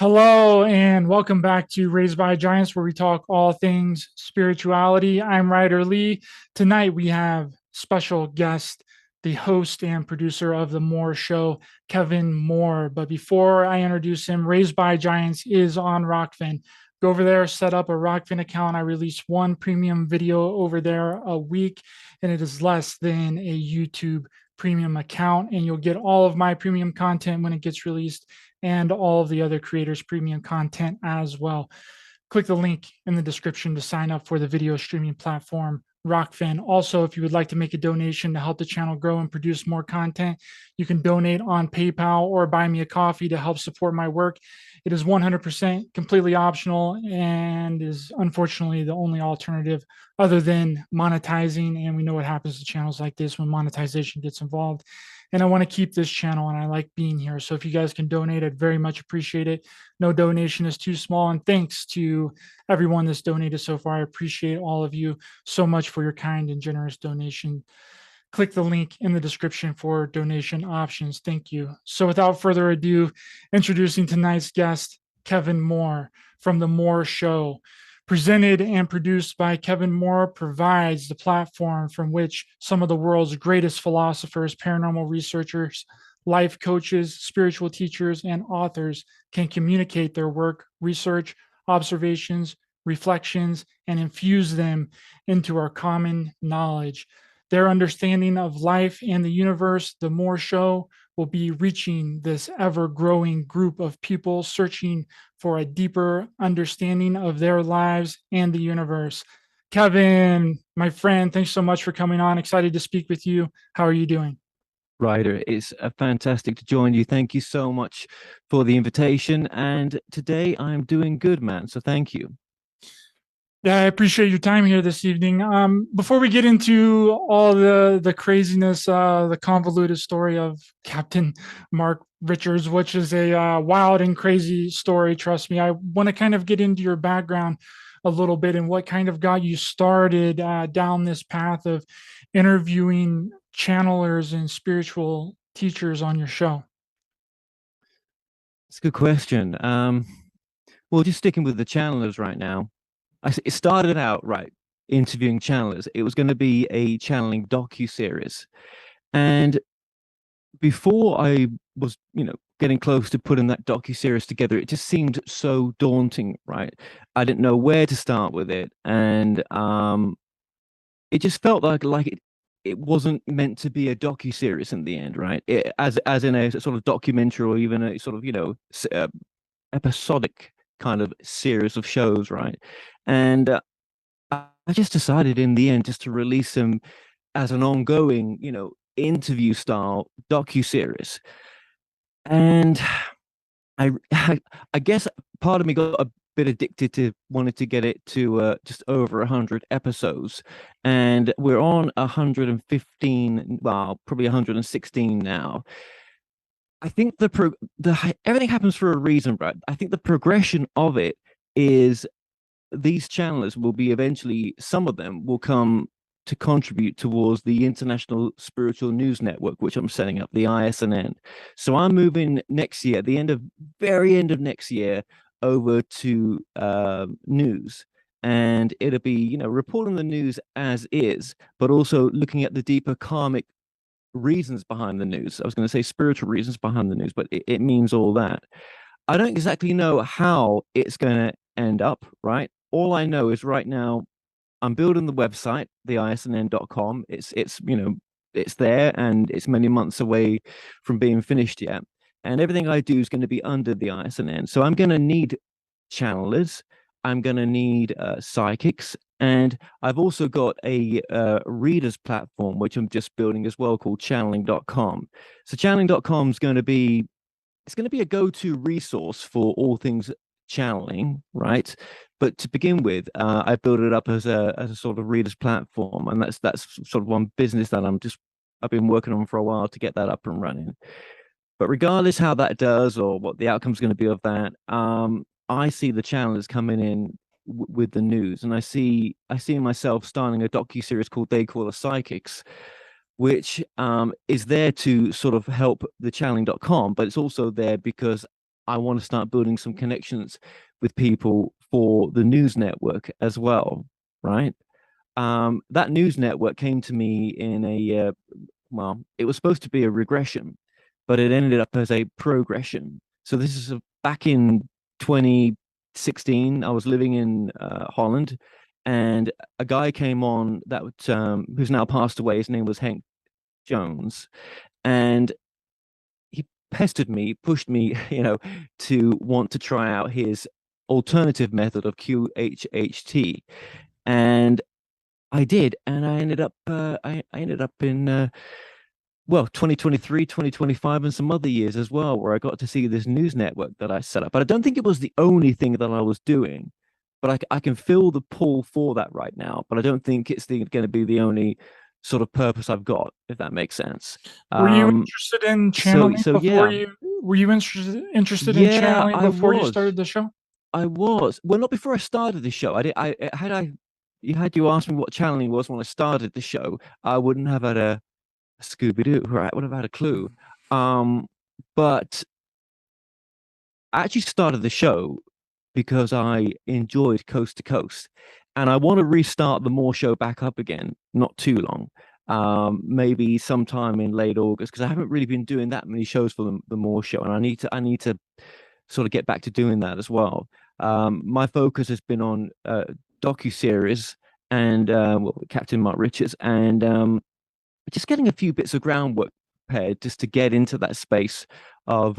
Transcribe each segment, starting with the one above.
Hello and welcome back to Raised by Giants, where we talk all things spirituality. I'm Ryder Lee. Tonight we have special guest, the host and producer of the Moore Show, Kevin Moore. But before I introduce him, Raised by Giants is on Rokfin. Go over there, set up a Rokfin account. I release one premium video over there a week, and it is less than a YouTube premium account. And you'll get all of my premium content when it gets released and all of the other creators' premium content as well. Click the link in the description to sign up for the video streaming platform Rokfin. Also, if you would like to make a donation to help the channel grow and produce more content, you can donate on PayPal or buy me a coffee to help support my work. It is 100% completely optional and is unfortunately the only alternative other than monetizing. And we know what happens to channels like this when monetization gets involved. And I want to keep this channel and I like being here. So if you guys can donate, I'd very much appreciate it. No donation is too small. And thanks to everyone that's donated so far. I appreciate all of you so much for your kind and generous donation. Click the link in the description for donation options. Thank you. So without further ado, introducing tonight's guest, Kevin Moore from The Moore Show. Presented and produced by Kevin Moore, provides the platform from which some of the world's greatest philosophers, paranormal researchers, life coaches, spiritual teachers, and authors can communicate their work, research, observations, reflections, and infuse them into our common knowledge. Their understanding of life and the universe, the Moore Show, will be reaching this ever growing group of people searching for a deeper understanding of their lives and the universe. Kevin, my friend, thanks so much for coming on. Excited to speak with you. How are you doing? Ryder, it's fantastic to join you. Thank you so much for the invitation. And today I'm doing good, man. So thank you. Yeah, I appreciate your time here this evening. Before we get into all the craziness, the convoluted story of Captain Mark Richards, which is a wild and crazy story, trust me, I want to kind of get into your background a little bit and what kind of got you started down this path of interviewing channelers and spiritual teachers on your show. It's a good question. Well, just sticking with the channelers right now. It started out right interviewing channelers. It was going to be a channeling docu-series. And before I was, getting close to putting that docu-series together, it just seemed so daunting, right? I didn't know where to start with it. And it just felt like it wasn't meant to be a docu-series in the end, right? As in a sort of documentary or even a sort of, episodic kind of series of shows, right? And I just decided in the end just to release them as an ongoing, interview style docu-series. And I, I guess part of me got a bit addicted to wanted to get it to just over 100 episodes, and we're on 115, well, probably 116 now. I think the everything happens for a reason, Brad. I think the progression of it is these channelers will be eventually, some of them will come to contribute towards the International Spiritual News Network, which I'm setting up, the ISNN. So I'm moving next year, at the very end of next year, over to news. And it'll be, reporting the news as is, but also looking at the deeper karmic reasons behind the news. I was going to say spiritual reasons behind the news, but it means all that. I don't exactly know how it's going to end up, right? All I know is right now I'm building the website, the isnn.com. It's there and it's many months away from being finished yet. And everything I do is going to be under the ISNN. So I'm going to need channelers. I'm going to need psychics. And I've also got a readers platform, which I'm just building as well, called channeling.com. So channeling.com is going to be, it's going to be a go-to resource for all things channeling, right? But to begin with, I built it up as a sort of readers platform, and that's sort of one business that I've been working on for a while to get that up and running. But regardless how that does or what the outcome is going to be of that, I see the channelers coming in with the news, and I see myself starting a docu series called They Call Us Psychics, which is there to sort of help the channeling.com, but it's also there because I want to start building some connections with people for the news network as well, right? That news network came to me in well, it was supposed to be a regression, but it ended up as a progression. So this is back in 2016. I was living in Holland, and a guy came on that who's now passed away. His name was Hank Jones, and he pestered me, pushed me, to want to try out his alternative method of QHHT, and I did, and I ended up in well, 2023, 2025, and some other years as well, where I got to see this news network that I set up. But I don't think it was the only thing that I was doing, but I can feel the pull for that right now. But I don't think it's going to be the only sort of purpose I've got, if that makes sense. Were you Um, interested in so channeling so before yeah, you were you interested in yeah, channeling before you started the show? I was. Well, not before I started the show. I did. You asked me what channeling was when I started the show, I wouldn't have had a Scooby Doo, right? Would have had a clue. Um, but I actually started the show because I enjoyed Coast to Coast, and I want to restart the More Show back up again. Not too long, maybe sometime in late August, because I haven't really been doing that many shows for the More Show, and I need to sort of get back to doing that as well. My focus has been on docu series and well, Captain Mark Richards, and just getting a few bits of groundwork prepared just to get into that space of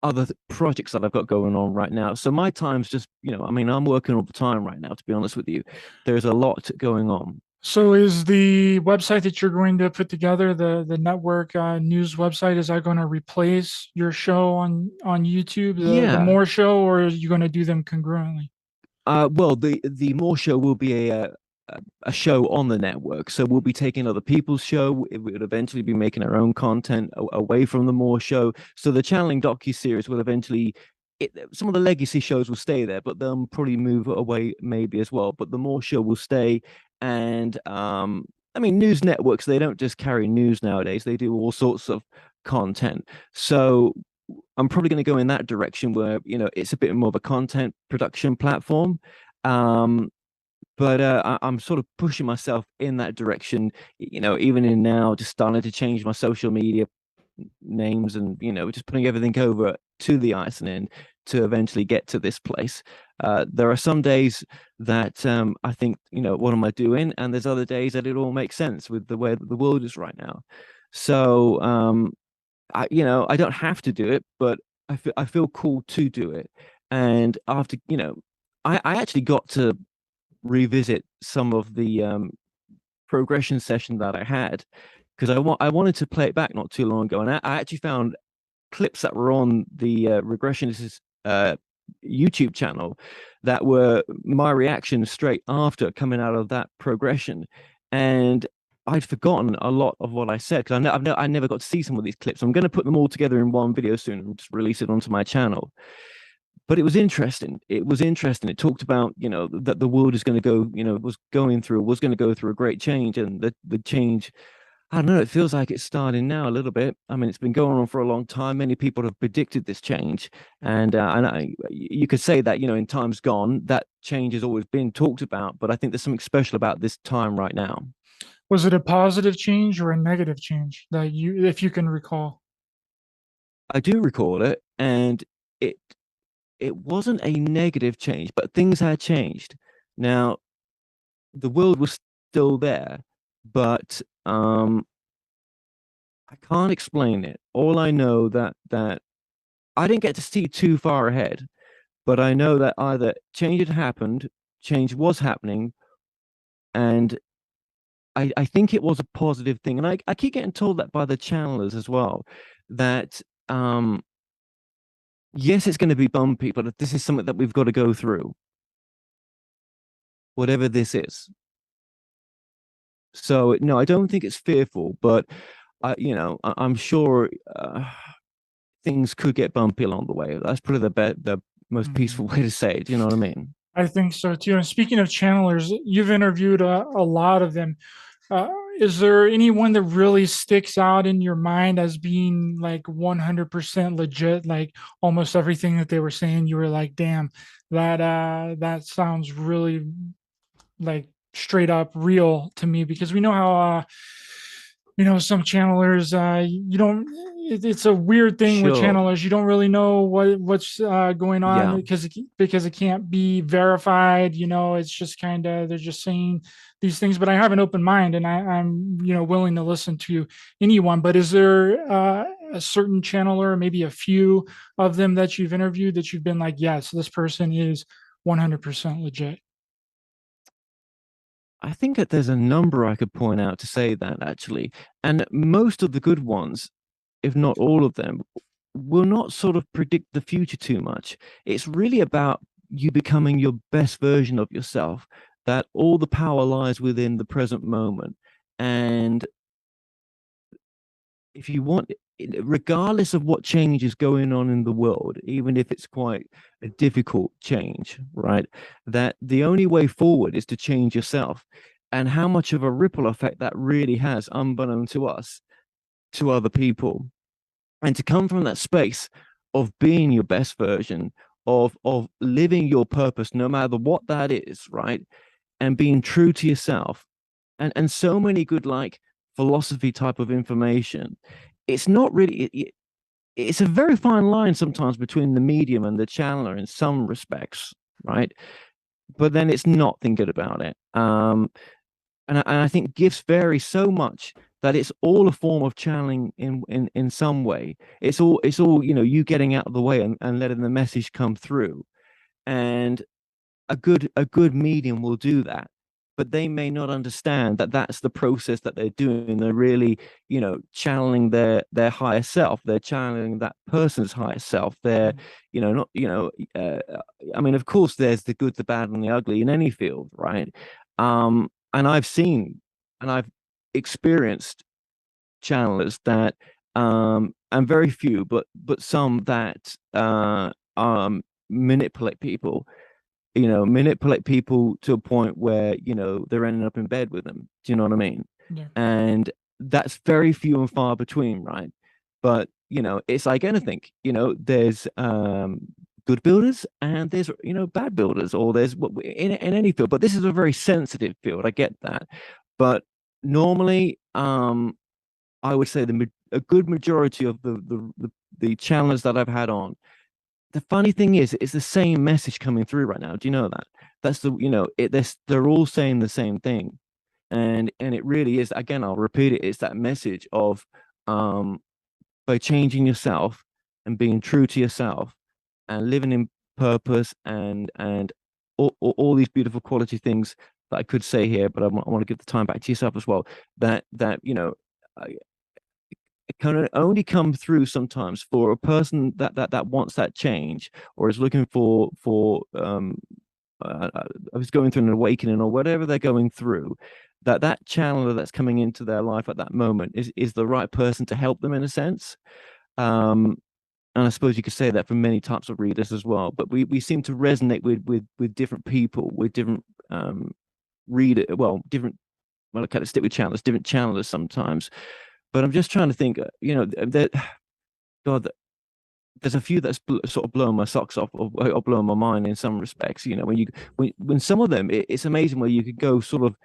other projects that I've got going on right now. So my time's just, I mean, I'm working all the time right now, to be honest with you. There's a lot going on. So is the website that you're going to put together, the network news website, is that going to replace your show on YouTube, the Yeah. More Show, or are you going to do them congruently? Well, the More Show will be a show on the network, so we'll be taking other people's show. We would eventually be making our own content away from the More Show. So the channeling docu series will eventually. Some of the legacy shows will stay there, but they'll probably move away maybe as well. But the More Show will stay, and I mean, news networks, they don't just carry news nowadays; they do all sorts of content. So I'm probably going to go in that direction where it's a bit more of a content production platform. Um, but I'm sort of pushing myself in that direction. Even in now, just starting to change my social media names and just putting everything over to the Iceland to eventually get to this place. There are some days that I think, what am I doing? And there's other days that it all makes sense with the way that the world is right now. So I don't have to do it, but I feel cool to do it. And after, I actually got to revisit some of the progression session that I had because I wanted to play it back not too long ago, and I actually found clips that were on the regressionist YouTube channel that were my reaction straight after coming out of that progression, and I'd forgotten a lot of what I said because I never got to see some of these clips. I'm going to put them all together in one video soon and just release it onto my channel. But it was interesting. It was interesting. It talked about, that the world is going to go, was going to go through a great change, and the change, I don't know, it feels like it's starting now a little bit. I mean, it's been going on for a long time. Many people have predicted this change, and you could say that, in times gone, that change has always been talked about. But I think there's something special about this time right now. Was it a positive change or a negative change that if you can recall? I do recall it, and it it wasn't a negative change, but things had changed. Now, the world was still there, but I can't explain it. All I know that I didn't get to see too far ahead, but I know that either change had happened, change was happening, and I think it was a positive thing. And I keep getting told that by the channelers as well, that yes, it's going to be bumpy, but this is something that we've got to go through, whatever this is. So no, I don't think it's fearful, but I'm sure things could get bumpy along the way. That's probably the most Mhm. peaceful way to say it. You know what I mean? I think so too. And speaking of channelers, you've interviewed a lot of them. is there anyone that really sticks out in your mind as being like 100% legit? Like almost everything that they were saying, you were like, damn, that sounds really like straight up real to me, because we know how some channelers, you don't it's a weird thing with Sure. channelers. You don't really know what's going on, Yeah. because it can't be verified. It's just kind of, they're just saying these things. But I have an open mind, and I'm willing to listen to anyone. But is there a certain channeler, maybe a few of them that you've interviewed, that you've been like, yes, this person is 100% legit? I think that there's a number I could point out to say that actually. And most of the good ones, if not all of them, will not sort of predict the future too much. It's really about you becoming your best version of yourself, that all the power lies within the present moment. And if you want, regardless of what change is going on in the world, even if it's quite a difficult change, right? That the only way forward is to change yourself. And how much of a ripple effect that really has, unbeknown to us, to other people. And to come from that space of being your best version, of living your purpose, no matter what that is, right? And being true to yourself, and so many good like philosophy type of information. It's not really it's a very fine line sometimes between the medium and the channeler in some respects, right? But then it's not thinking about it. And I think gifts vary so much that it's all a form of channeling in some way. It's all you getting out of the way and letting the message come through. And a good medium will do that, but they may not understand that that's the process that they're doing. They're really channeling their higher self. They're channeling that person's higher self. They're not I mean, of course there's the good, the bad, and the ugly in any field, right? And I've seen and I've experienced channelers that and very few, but some that manipulate people, manipulate people to a point where, they're ending up in bed with them. Do you know what I mean? Yeah. And that's very few and far between, right? But, it's like anything, there's good builders and there's, bad builders, or there's in any field. But this is a very sensitive field. I get that. But normally, I would say a good majority of the channels that I've had on, the funny thing is, it's the same message coming through right now. Do you know that? That's they're all saying the same thing, and it really is. Again, I'll repeat it. It's that message of um by changing yourself and being true to yourself and living in purpose and all these beautiful quality things that I could say here, but I want to give the time back to yourself as well. That it can only come through sometimes for a person that wants that change, or is looking for I was going through an awakening or whatever they're going through, that channeler that's coming into their life at that moment is the right person to help them in a sense. um and I suppose you could say that for many types of readers as well, but we seem to resonate with different people, with different reader well different well, I kind of stick with channelers, different channelers sometimes. But I'm just trying to think, that God, there's a few that's sort of blowing my socks off, or blowing my mind in some respects. When some of them, it's amazing where you could go sort of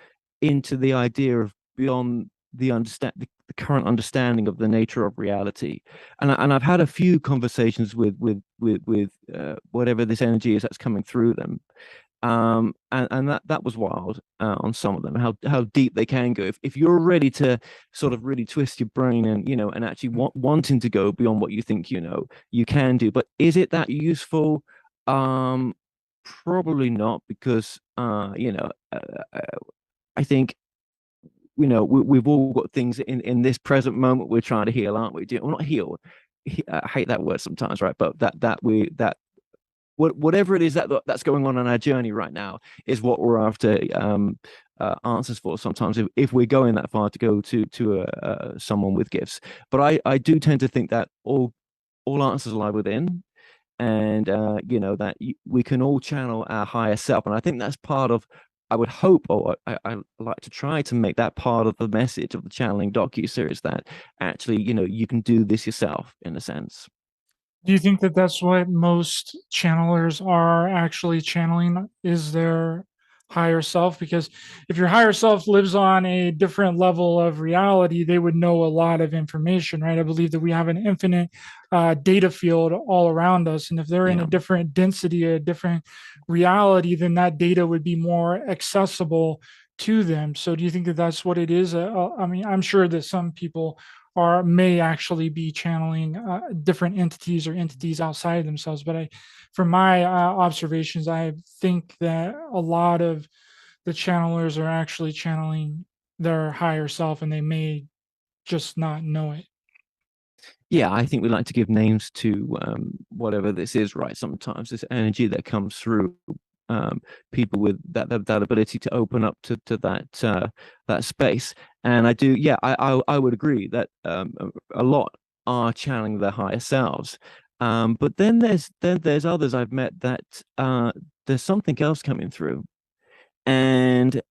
into the idea of beyond the current understanding of the nature of reality. And I've had a few conversations with whatever this energy is that's coming through them. And that was wild, on some of them, how deep they can go if you're ready to sort of really twist your brain, and actually wanting to go beyond what you think you can do. But is it that useful? Probably not, because I think, we've all got things in this present moment we're trying to heal, aren't we? Well, not heal. I hate that word sometimes, right? But that whatever it is that's going on our journey right now is what we're after answers for. Sometimes, if we're going that far to go to someone with gifts. But I do tend to think that all answers lie within, and that we can all channel our higher self. And I think that's part of I would hope, or I like to try to make that part of the message of the channeling docu-series, that actually, you can do this yourself in a sense. Do you think that that's what most channelers are actually channeling, is their higher self? Because if your higher self lives on a different level of reality, they would know a lot of information, right? I believe that we have an infinite data field all around us. And if they're in a Yeah. different density, a different reality, then that data would be more accessible to them. So do you think that that's what it is? I mean, I'm sure that some people or may actually be channeling different entities or entities outside themselves. But from my observations, I think that a lot of the channelers are actually channeling their higher self, and they may just not know it. Yeah, I think we like to give names to whatever this is, right? Sometimes this energy that comes through people with that ability to open up to that space. And I do, yeah, I would agree that a lot are channeling their higher selves. But then there's others I've met that there's something else coming through, and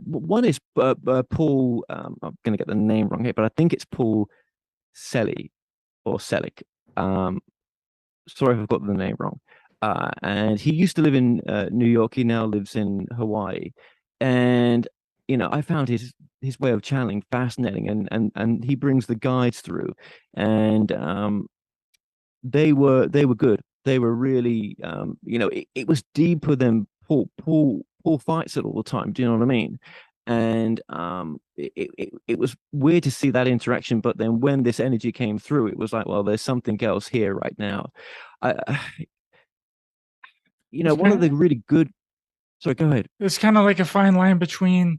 one is Paul. I'm going to get the name wrong here, but I think it's Paul Selly or Selick. Um, Sorry if I've got the name wrong. And he used to live in New York. He now lives in Hawaii. And I found his way of channeling fascinating, and he brings the guides through, and they were good. They were really, it was deeper than Paul fights it all the time. Do you know what I mean? And it was weird to see that interaction. But then when this energy came through, it was like, well, there's something else here right now. I, It's one of kind the really good. Sorry, go ahead. it's kind of like a fine line between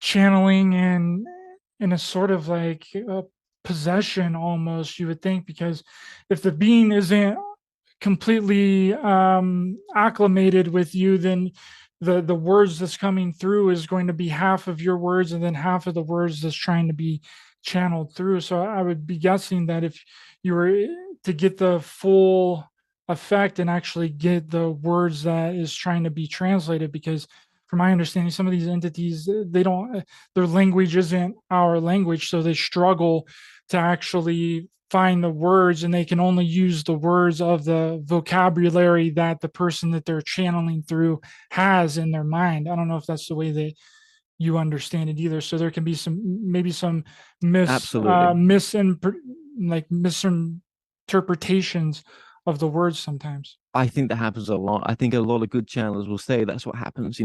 channeling and in a sort of like a possession almost, you would think, because if the being isn't completely acclimated with you, then the words that's coming through is going to be half of your words and then half of the words that's trying to be channeled through. So I would be guessing that if you were to get the full effect and actually get the words that is trying to be translated, because from my understanding, some of these entities, they don't their language isn't our language, so they struggle to actually find the words, and they can only use the words of the vocabulary that the person that they're channeling through has in their mind. I don't know if that's the way that you understand it either. So there can be some, maybe some Absolutely. like misinterpretations of the words sometimes. I think that happens a lot. I think a lot of good channelers will say that's what happens.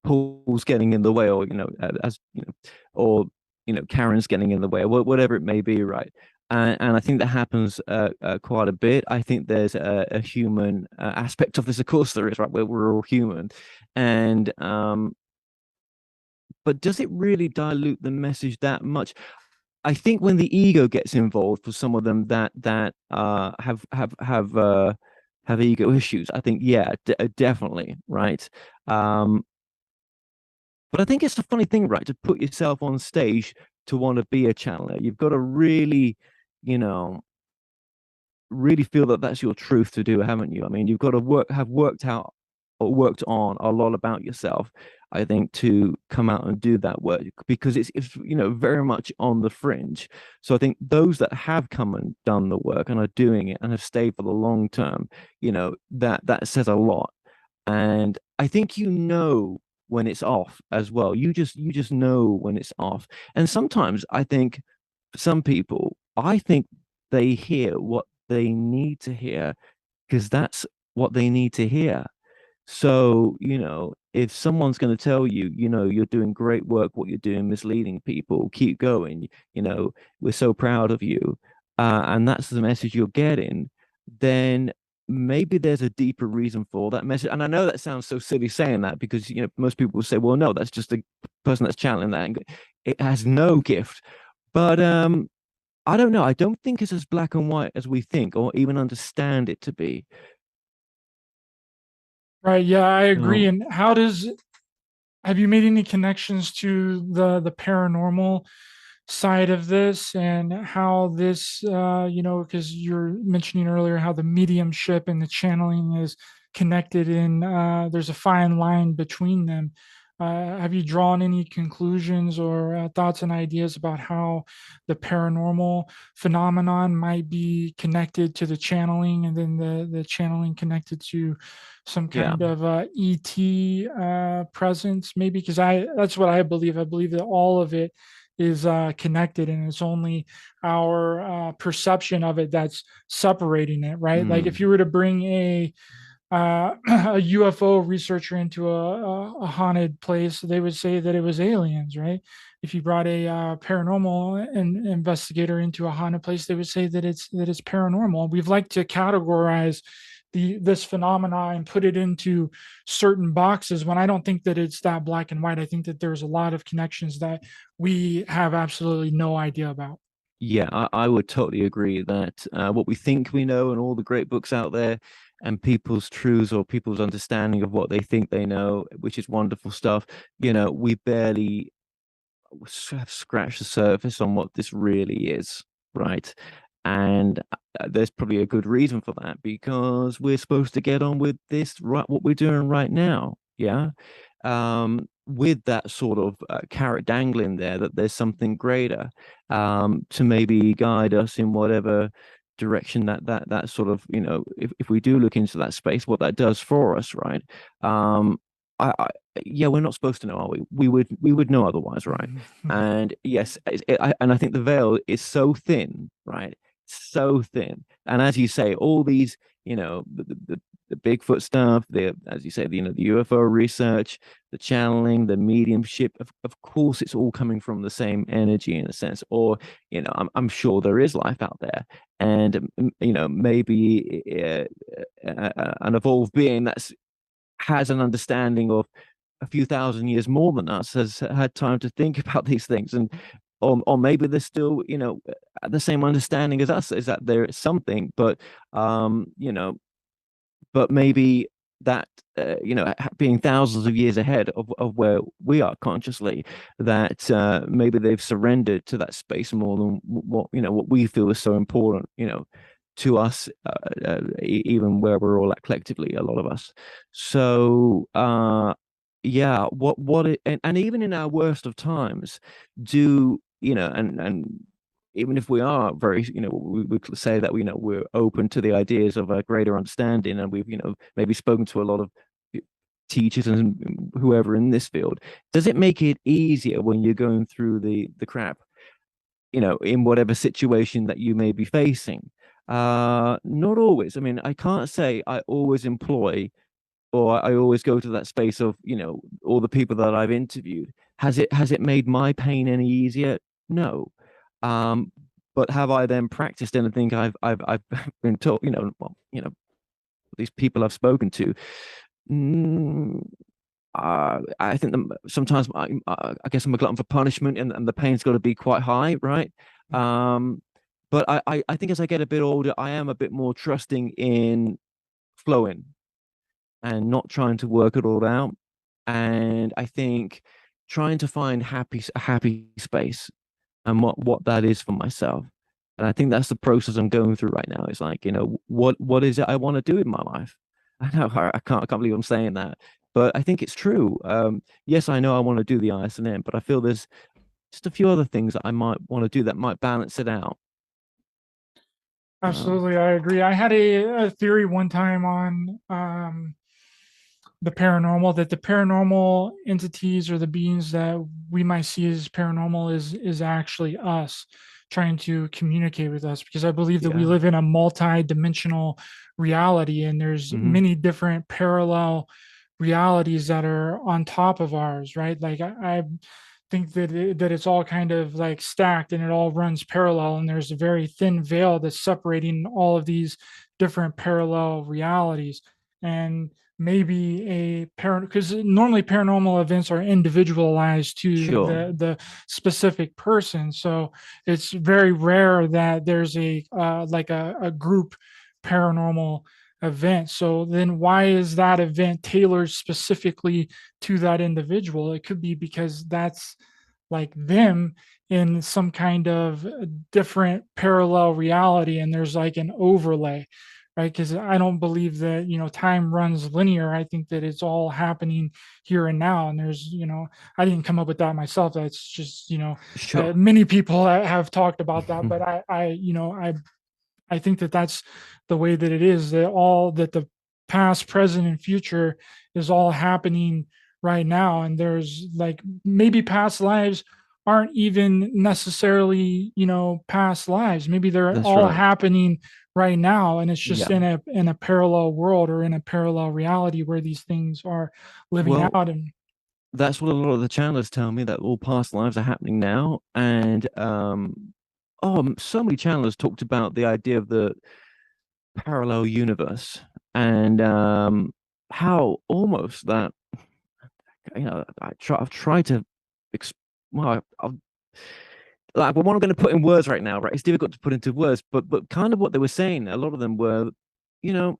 Paul's getting in the way, or as or Karen's getting in the way, or whatever it may be, right? And I think that happens quite a bit. I think there's a human aspect of this, of course there is, right? Where we're all human, and but does it really dilute the message that much? I think when the ego gets involved for some of them that have ego issues, I think yeah, definitely, right. Um, But I think it's a funny thing, right? To put yourself on stage to want to be a channeler, you've got to really, you know, really feel that that's your truth to do, haven't you? I mean, you've got to have worked out or worked on a lot about yourself, I think, to come out and do that work, because it's very much on the fringe. So I think those that have come and done the work and are doing it and have stayed for the long term, that says a lot. And I think when it's off as well. You just know when it's off. And sometimes I think some people, I think they hear what they need to hear because that's what they need to hear. So, if someone's going to tell you, you're doing great work, what you're doing, misleading people, keep going, we're so proud of you, and that's the message you're getting, then maybe there's a deeper reason for that message. And I know that sounds so silly saying that because, most people will say, well, no, that's just a person that's channeling that. And it has no gift. But I don't know. I don't think it's as black and white as we think or even understand it to be. Right. Yeah, I agree. So And have you made any connections to the paranormal side of this and how this, because you're mentioning earlier how the mediumship and the channeling is connected in, there's a fine line between them. Have you drawn any conclusions or thoughts and ideas about how the paranormal phenomenon might be connected to the channeling, and then the channeling connected to some Yeah. kind of ET presence, maybe? Because that's what I believe. I believe that all of it is connected, and it's only our perception of it that's separating it, right? Like if Mm. you were to bring a UFO researcher into a haunted place, they would say that it was aliens, right? If you brought a paranormal investigator into a haunted place, they would say that it's paranormal. We've like to categorize this phenomena and put it into certain boxes, when I don't think that it's that black and white. I think that there's a lot of connections that we have absolutely no idea about. Yeah, I would totally agree that what we think we know and all the great books out there and people's truths or people's understanding of what they think they know, which is wonderful stuff, we barely have scratched the surface on what this really is, right? And there's probably a good reason for that because we're supposed to get on with this, right? What we're doing right now, yeah. With that sort of carrot dangling there, that there's something greater to maybe guide us in whatever direction that sort of, if we do look into that space, what that does for us, right? I yeah, we're not supposed to know, are we? We would know otherwise, right? And yes, and I think the veil is so thin, right? So thin. And as you say, all these, the Bigfoot stuff, the as you say, the UFO research, the channeling, the mediumship. Of course, it's all coming from the same energy in a sense. Or, I'm sure there is life out there, and maybe an evolved being that's has an understanding of a few thousand years more than us has had time to think about these things, and or maybe they're still the same understanding as us, is that there is something, but maybe that being thousands of years ahead of where we are consciously, that maybe they've surrendered to that space more than what we feel is so important to us, even where we're all at collectively, a lot of us. So yeah, and even in our worst of times, do and even if we are very, we could say that we're open to the ideas of a greater understanding, and we've maybe spoken to a lot of teachers and whoever in this field. Does it make it easier when you're going through the crap, in whatever situation that you may be facing? Not always. I mean, I can't say I always employ, or I always go to that space of, all the people that I've interviewed. Has it made my pain any easier? No. Um, but have I then practiced anything I've been taught, well, these people I've spoken to? Mm, I think sometimes I guess I'm a glutton for punishment, and the pain's got to be quite high, right? Um, but I think as I get a bit older, I am a bit more trusting in flowing and not trying to work it all out. And I think trying to find a happy space, and what that is for myself. And I think that's the process I'm going through right now. It's like, what is it I want to do in my life? I know I can't believe I'm saying that, but I think it's true. Yes, I know I want to do the ISNM, but I feel there's just a few other things that I might want to do that might balance it out. Um, Absolutely, I agree. I had a theory one time on the paranormal, that the paranormal entities or the beings that we might see as paranormal is actually us trying to communicate with us, because I believe that we yeah. live in a multi-dimensional reality, and there's Hmm. many different parallel realities that are on top of ours, right? Like I think that it's all kind of like stacked, and it all runs parallel, and there's a very thin veil that's separating all of these different parallel realities. And maybe a parent, because normally paranormal events are individualized to Sure. the specific person, so it's very rare that there's a like a group paranormal event. So then why is that event tailored specifically to that individual? It could be because that's like them in some kind of different parallel reality, and there's like an overlay, right? Because I don't believe that, time runs linear. I think that it's all happening here and now. And there's, I didn't come up with that myself. That's just, Sure. many people have talked about that, but I think that that's the way that it is, that all that the past, present, and future is all happening right now. And there's like maybe past lives aren't even necessarily, past lives. Maybe they're That's all right. happening right now. And it's just Yeah. in a parallel world or in a parallel reality where these things are living Well, out. And that's what a lot of the channelers tell me, that all past lives are happening now. And so many channelers talked about the idea of the parallel universe, and how almost that, I've tried to well, I've, like, what I'm going to put in words right now, right? It's difficult to put into words, but kind of what they were saying, a lot of them were, you know,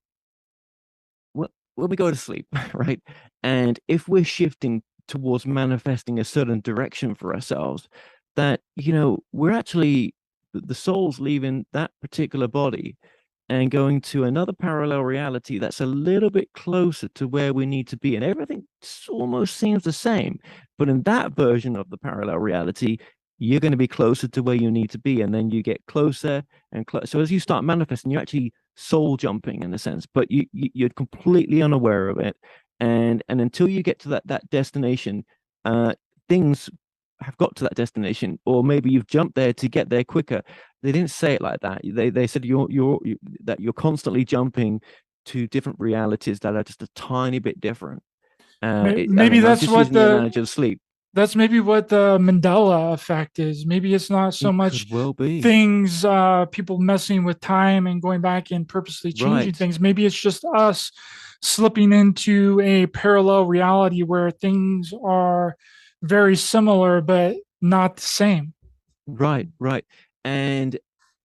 when we go to sleep, right? And if we're shifting towards manifesting a certain direction for ourselves, that, we're actually, the soul's leaving that particular body and going to another parallel reality that's a little bit closer to where we need to be. And everything almost seems the same. But in that version of the parallel reality, you're going to be closer to where you need to be. And then you get closer and closer. So as you start manifesting, you're actually soul jumping in a sense, but you're completely unaware of it. And until you get to that destination, things have got to that destination, or maybe you've jumped there to get there quicker. They didn't say it like that. They said that you're constantly jumping to different realities that are just a tiny bit different. maybe And I'm that's just what using the the analogy of sleep. that's maybe what the Mandela effect is. Maybe it's not so It much could well be. things, people messing with time and going back and purposely changing Right. things. Maybe it's just us slipping into a parallel reality where things are very similar but not the same. Right, right. And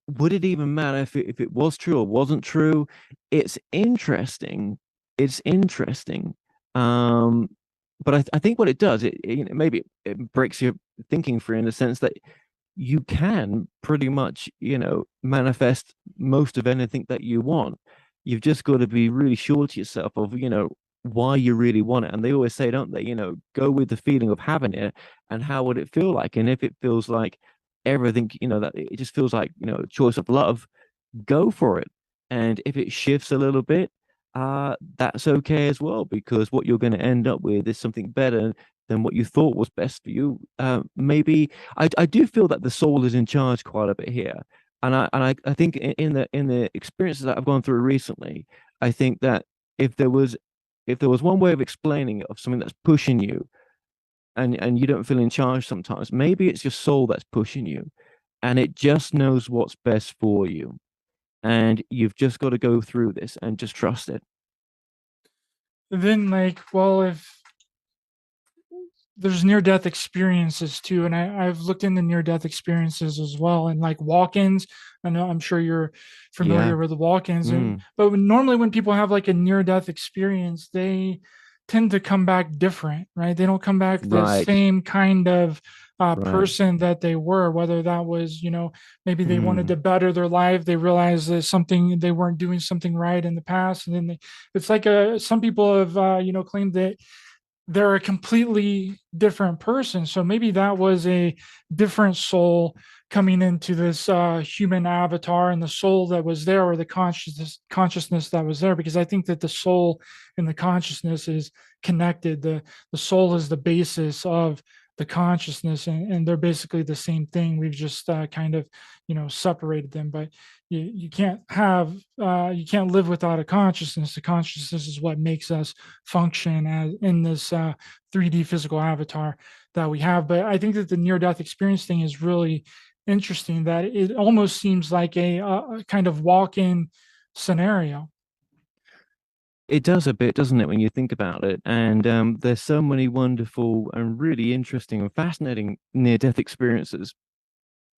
would it even matter if it was true or wasn't true? It's interesting. It's interesting. Um, but I think what it does, maybe it breaks your thinking free in the sense that you can pretty much, manifest most of anything that you want. You've just got to be really sure to yourself of, why you really want it. And they always say, don't they, go with the feeling of having it, and how would it feel like? And if it feels like everything, that it just feels like, a choice of love, go for it. And if it shifts a little bit, that's okay as well, because what you're going to end up with is something better than what you thought was best for you. Maybe I do feel that the soul is in charge quite a bit here. And I think in the experiences that I've gone through recently, I think that if there was if there was one way of explaining it, of something that's pushing you, and you don't feel in charge sometimes, maybe it's your soul that's pushing you, and it just knows what's best for you. And you've just got to go through this and just trust it. Then, like, well, if there's near death experiences too, and I've looked into near death experiences as well, and like walk-ins. I know, I'm sure you're Yeah. familiar with the walk-ins, and Mm. but normally when people have like a near death experience, they tend to come back different, right? They don't come back the Right. same kind of Right. person that they were, whether that was, maybe they wanted Mm. to better their life, they realized that something, they weren't doing something right in the past, and then it's like some people have claimed that they're a completely different person. So maybe that was a different soul coming into this human avatar, and the soul that was there, or the consciousness that was there, because I think that the soul and the consciousness is connected. The soul is the basis of the consciousness, and they're basically the same thing. We've just kind of separated them, but you can't have you can't live without a consciousness. The consciousness is what makes us function as in this 3D physical avatar that we have. But I think that the near death experience thing is really interesting, that it almost seems like a kind of walk in scenario. It does a bit, doesn't it, when you think about it? And there's so many wonderful and really interesting and fascinating near-death experiences,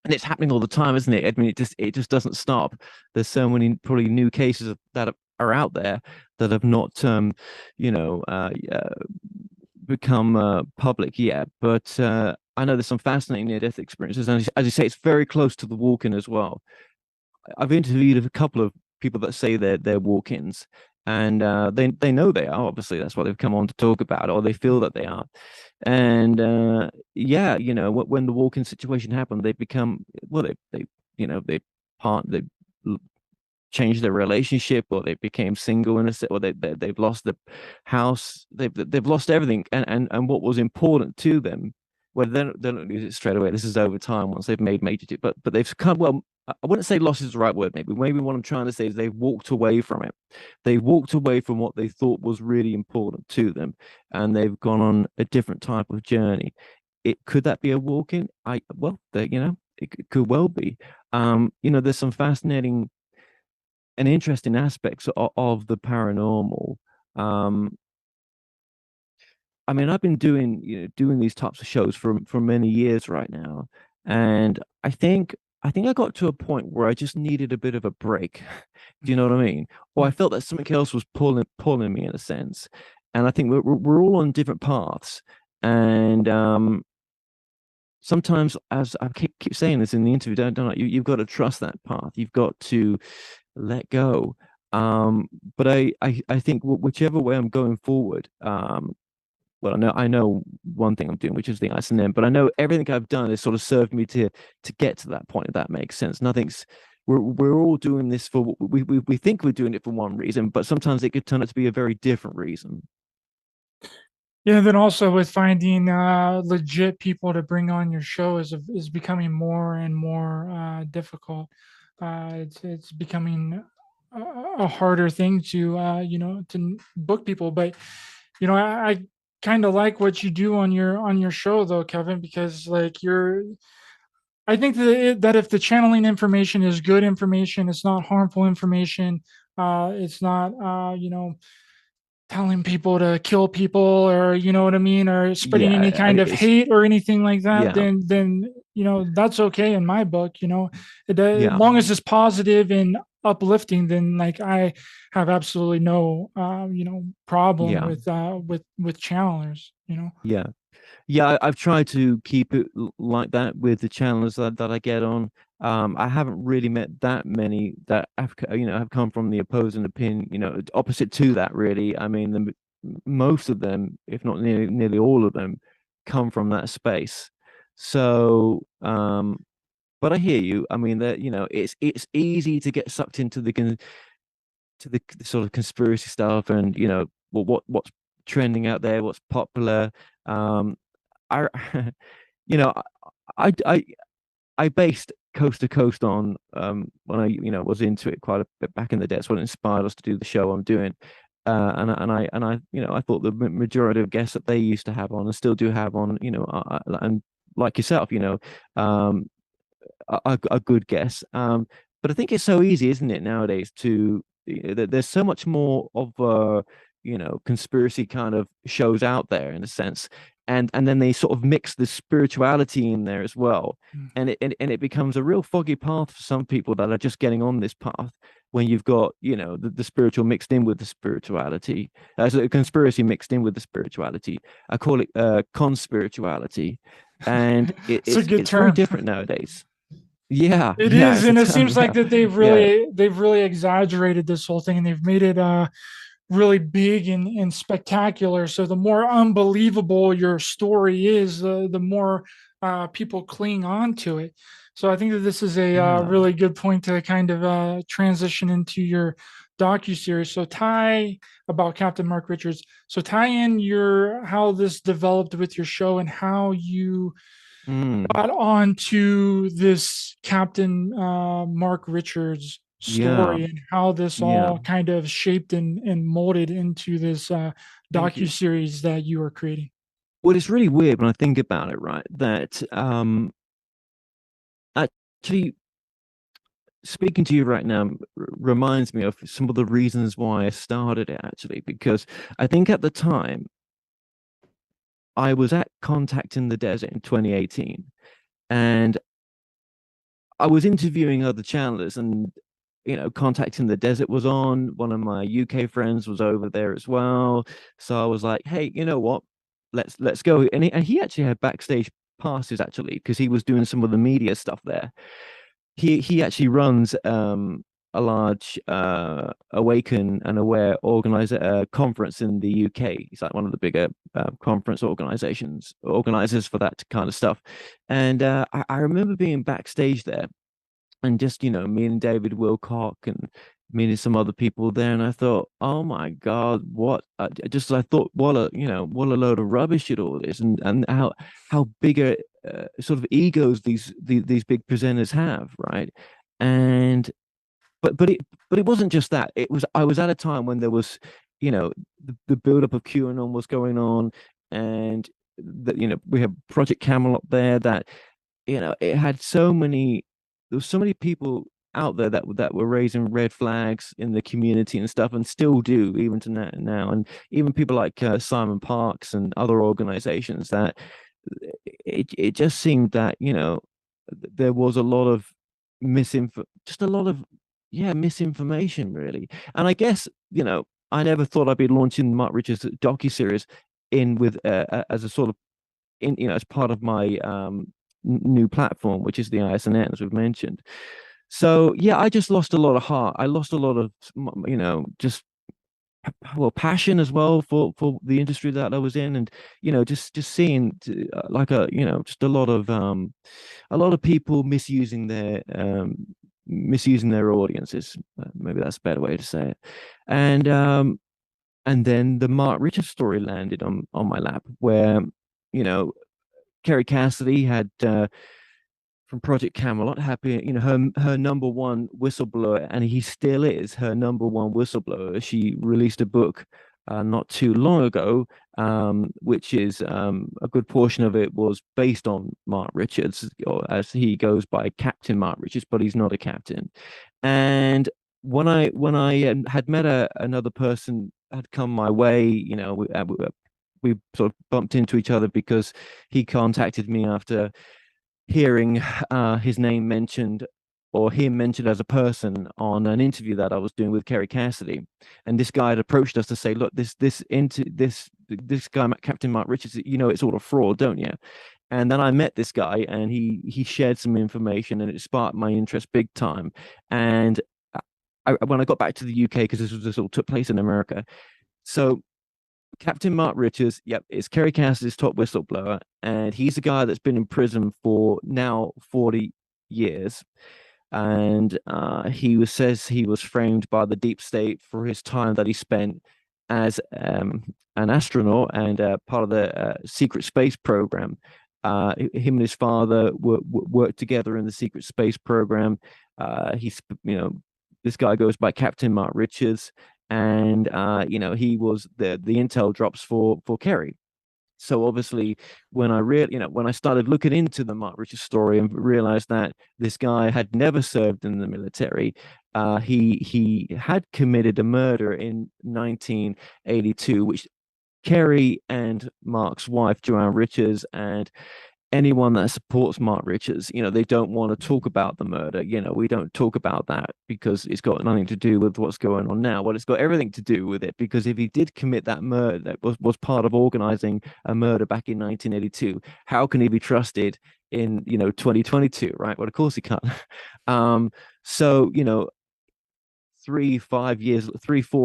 and it's happening all the time, isn't it? I mean, it just doesn't stop. There's so many probably new cases that are out there that have not, you know, become public yet. But I know there's some fascinating near-death experiences, and as you say, it's very close to the walk-in as well. I've interviewed a couple of people that say they're walk-ins, and they know they are. Obviously, that's what they've come on to talk about, or they feel that they are. And yeah, when the walk-in situation happened, they become well, they they they changed their relationship, or they became single in a set, or they've lost the house, they've lost everything, and what was important to them, well, they don't lose it straight away. This is over time once they've made major, but they've come, well, I wouldn't say loss is the right word. Maybe what I'm trying to say is they've walked away from it. They walked away from what they thought was really important to them, and they've gone on a different type of journey. It could that be a walk-in? It could well be. There's some fascinating and interesting aspects of the paranormal. Um, I mean, I've been doing these types of shows for many years right now, and I think I got to a point where I just needed a bit of a break. Do you know what I mean? Or I felt that something else was pulling me in a sense, and I think we're all on different paths, and sometimes, as I keep saying this in the interview, don't I? You've got to trust that path. You've got to let go. Um, but I think whichever way I'm going forward, well, I know one thing I'm doing, which is the ice and then, but I know everything I've done has sort of served me to get to that point. If that makes sense. Nothing's we're all doing this for we think we're doing it for one reason, but sometimes it could turn out to be a very different reason. Yeah, then also with finding legit people to bring on your show is becoming more and more difficult. It's becoming a harder thing to book people. But I kind of like what you do on your show though, Kevin, because like I think that if the channeling information is good information, it's not harmful information. It's not telling people to kill people, or you know what I mean, or spreading Yeah, any kind of it's hate or anything like that, yeah, then that's okay in my book. As yeah, long as it's positive and uplifting, then like I have absolutely no problem yeah, with channelers. yeah. Yeah, I've tried to keep it like that with the channels that I get on. I haven't really met that many that have come from the opposing opinion, opposite to that, really. I mean, most of them, if not nearly all of them, come from that space. So, but I hear you. I mean, that it's easy to get sucked into the sort of conspiracy stuff, and what's trending out there, what's popular. I you know I I I based Coast to Coast on when I was into it quite a bit back in the day. That's what inspired us to do the show I'm doing. And I I thought the majority of guests that they used to have on and still do have on, and like yourself, um a good guess. But I think it's so easy, isn't it, nowadays, to there's so much more of conspiracy kind of shows out there in a sense, and then they sort of mix the spirituality in there as well, Mm. and it becomes a real foggy path for some people that are just getting on this path. When you've got the spiritual mixed in with the spirituality, as a conspiracy mixed in with the spirituality, I call it conspirituality, and It's a good it's very term. different nowadays. Yeah, It yeah, is, it's a and it term. seems like Yeah, that yeah, they've really exaggerated this whole thing, and they've made it really big and spectacular. So the more unbelievable your story is, the more people cling on to it. So I think that this is a yeah. really good point to kind of transition into your docu series. So tie about Captain Mark Richards. So tie in your how this developed with your show and how you Mm, got on to this Captain Mark Richards yeah, story and how this yeah. all kind of shaped and molded into this Thank docu you. series that you are creating. Well, it's really weird when I think about it, right? That actually speaking to you right now reminds me of some of the reasons why I started it, actually, because I think at the time I was at Contact in the Desert in 2018, and I was interviewing other channelers, and Contact in the Desert was on. One of my UK friends was over there as well, so I was like, hey, you know what? Let's go. And he actually had backstage passes actually, because he was doing some of the media stuff there. He actually runs a large Awaken and Aware organizer conference in the UK. He's like one of the bigger conference organizers for that kind of stuff. And I remember being backstage there and just, meeting David Wilcock and meeting some other people there. And I thought, oh my God, what just I thought, what a load of rubbish it all is, and how bigger sort of egos these big presenters have, right? And but it wasn't just that. It was I was at a time when there was, the buildup of QAnon was going on, and that, we have Project Camelot there, that, it had so many, there was so many people out there that were raising red flags in the community and stuff, and still do even to now. And even people like Simon Parks and other organizations, that it just seemed that, there was a lot of just a lot of, yeah, misinformation really. And I guess, I never thought I'd be launching Mark Richards docu-series in with as a sort of, as part of my new platform, which is the ISNN, as we've mentioned. So yeah, I just lost a lot of heart. I lost a lot of, just, well, passion as well for the industry that I was in. And just seeing like just a lot of people misusing their audiences. Maybe that's a better way to say it. And and then the Mark Richards story landed on my lap, where, you know Kerry Cassidy had, from Project Camelot, happy, her number one whistleblower, and he still is her number one whistleblower. She released a book not too long ago, which is, a good portion of it was based on Mark Richards, or as he goes by, Captain Mark Richards, but he's not a captain. And when I had met another person had come my way, we sort of bumped into each other because he contacted me after hearing his name mentioned, or him mentioned as a person, on an interview that I was doing with Kerry Cassidy. And this guy had approached us to say, look, this guy, Captain Mark Richards, it's all a fraud, don't you? And then I met this guy, and he shared some information, and it sparked my interest big time. And when I got back to the UK, because this all took place in America, so Captain Mark Richards, yep, is Kerry Cassidy's top whistleblower, and he's a guy that's been in prison for now 40 years. And says he was framed by the deep state for his time that he spent as, an astronaut and part of the secret space program. Him and his father worked together in the secret space program. He's, this guy goes by Captain Mark Richards, and he was the intel drops for Kerry. So obviously, when I started looking into the Mark Richards story and realized that this guy had never served in the military, he had committed a murder in 1982, which Kerry and Mark's wife Joanne Richards, and anyone that supports Mark Richards, they don't want to talk about the murder. We don't talk about that because it's got nothing to do with what's going on now. Well, it's got everything to do with it, because if he did commit that murder, that was part of organizing a murder back in 1982, how can he be trusted in, 2022, right? Well, of course he can't. So, 3, 4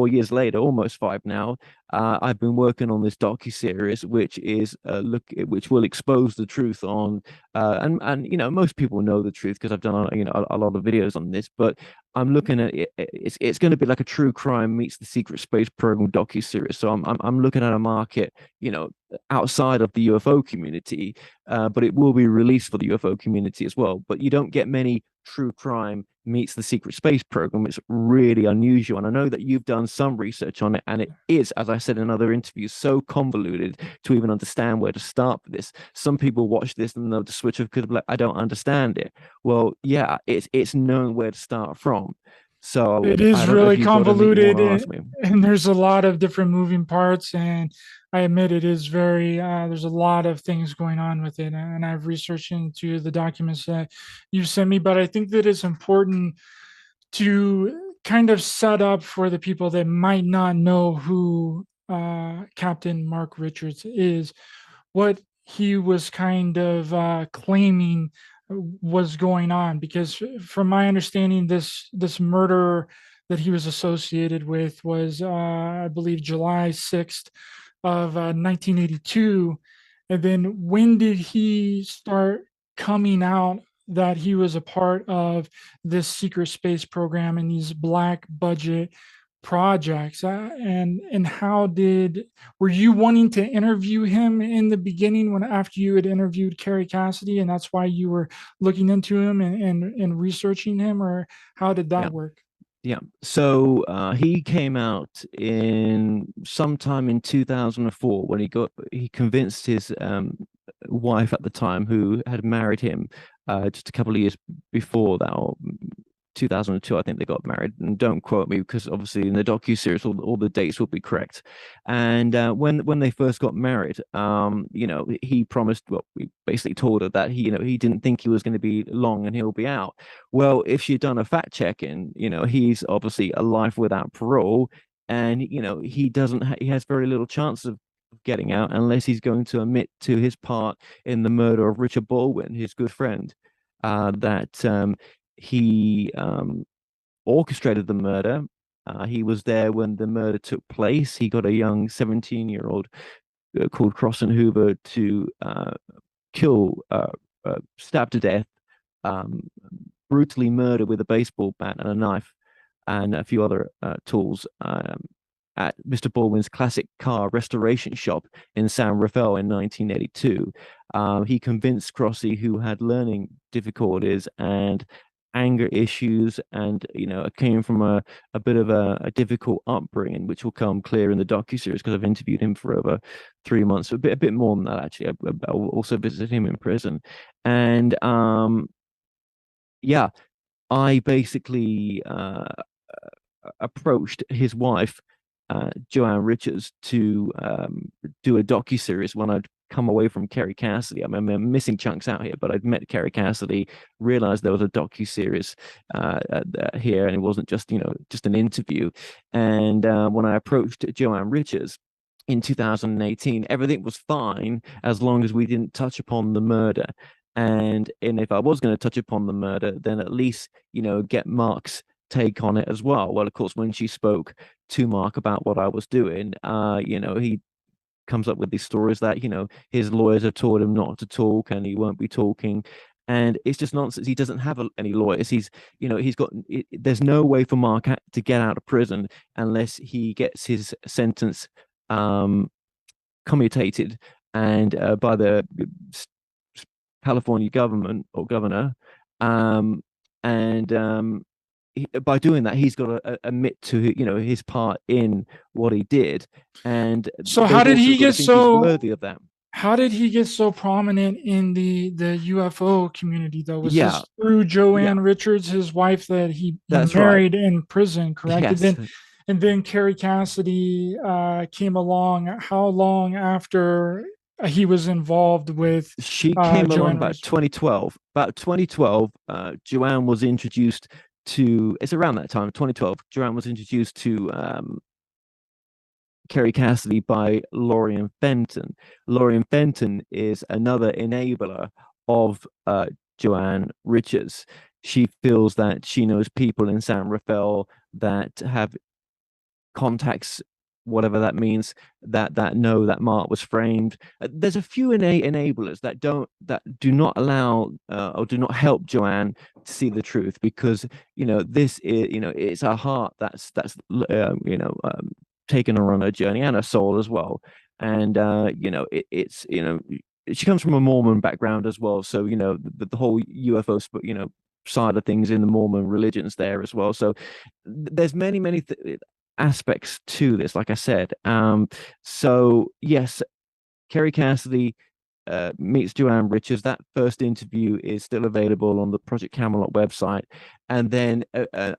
years later, almost five now, I've been working on this docu series, which is which will expose the truth on, and most people know the truth because I've done a lot of videos on this, but I'm looking at it. It's going to be like a true crime meets the secret space program docu series. So I'm looking at a market, outside of the UFO community, but it will be released for the UFO community as well. But you don't get many true crime meets the secret space program. It's really unusual, and I know that you've done some research on it, and it is, as I said in other interviews, so convoluted to even understand where to start with this. Some people watch this and they'll just switch off because, like, I don't understand it. Well, yeah, it's knowing where to start from. So It I is don't know if really you've got anything you want convoluted, to ask me. and there's a lot of different moving parts. And I admit it is very, there's a lot of things going on with it. And I've researched into the documents that you sent me, but I think that it's important to kind of set up for the people that might not know who Captain Mark Richards is. What he was kind of claiming was going on, because from my understanding, this murder that he was associated with was I believe July 6th of 1982. And then when did he start coming out that he was a part of this secret space program and these black budget projects? And how did, were you wanting to interview him in the beginning, when after you had interviewed Carrie Cassidy, and that's why you were looking into him and researching him, or how did Yeah. that work? Yeah. So he came out in sometime in 2004 when he convinced his wife at the time, who had married him just a couple of years before that, or 2002, I think they got married. And don't quote me, because obviously in the docu-series all the dates will be correct. And when they first got married, he promised, well, we basically told her that he didn't think he was going to be long and he'll be out. Well, if she'd done a fact check, and he's obviously a life without parole, and he has very little chance of getting out unless he's going to admit to his part in the murder of Richard Baldwin, his good friend, that he orchestrated the murder. He was there when the murder took place. He got a young 17-year-old called Crossan Hoover to stab to death, um, brutally murder with a baseball bat and a knife and a few other tools at Mr. Baldwin's classic car restoration shop in San Rafael in 1982. He convinced Crossy, who had learning difficulties and anger issues, and came from a bit of a difficult upbringing, which will come clear in the docu-series, because I've interviewed him for over 3 months, a bit more than that actually. I also visited him in prison, and yeah, I basically approached his wife, Joanne Richards, to do a docu series when I'd come away from Kerry Cassidy. I mean, I'm missing chunks out here, but I'd met Kerry Cassidy, realized there was a docu series here, and it wasn't just an interview. And when I approached Joanne Richards in 2018, everything was fine as long as we didn't touch upon the murder. And if I was going to touch upon the murder, then at least get Mark's take on it as well. Well, of course, when she spoke to Mark about what I was doing, he comes up with these stories that his lawyers have told him not to talk, and he won't be talking. And it's just nonsense. He doesn't have any lawyers. He's got. There's no way for Mark to get out of prison unless he gets his sentence commutated and by the California government or governor, and by doing that, he's got to admit to his part in what he did, and So how they've did also he got to get think he's so worthy of that. how did he get so prominent in the UFO community though? Was Yeah, this through yeah, Joanne Richards, his wife that he that's right. married in prison, correct? And Yes, then Carrie Cassidy came along. How long after he was involved with she came along Joanne about Richards? 2012. About 2012, Joanne was introduced to. It's around that time, 2012. Joanne was introduced to Kerry Cassidy by Lorian Fenton. Lorian Fenton is another enabler of Joanne Richards. She feels that she knows people in San Rafael that have contacts, whatever that means, that know that Mark was framed. There's a few enablers that do not allow or do not help Joanne to see the truth, because this is it's her heart that's taken her on her journey, and her soul as well. And it's she comes from a Mormon background as well, so the whole UFO side of things in the Mormon religions there as well. So there's many aspects to this, like I said. So yes, Kerry Cassidy meets Joanne Richards. That first interview is still available on the Project Camelot website. And then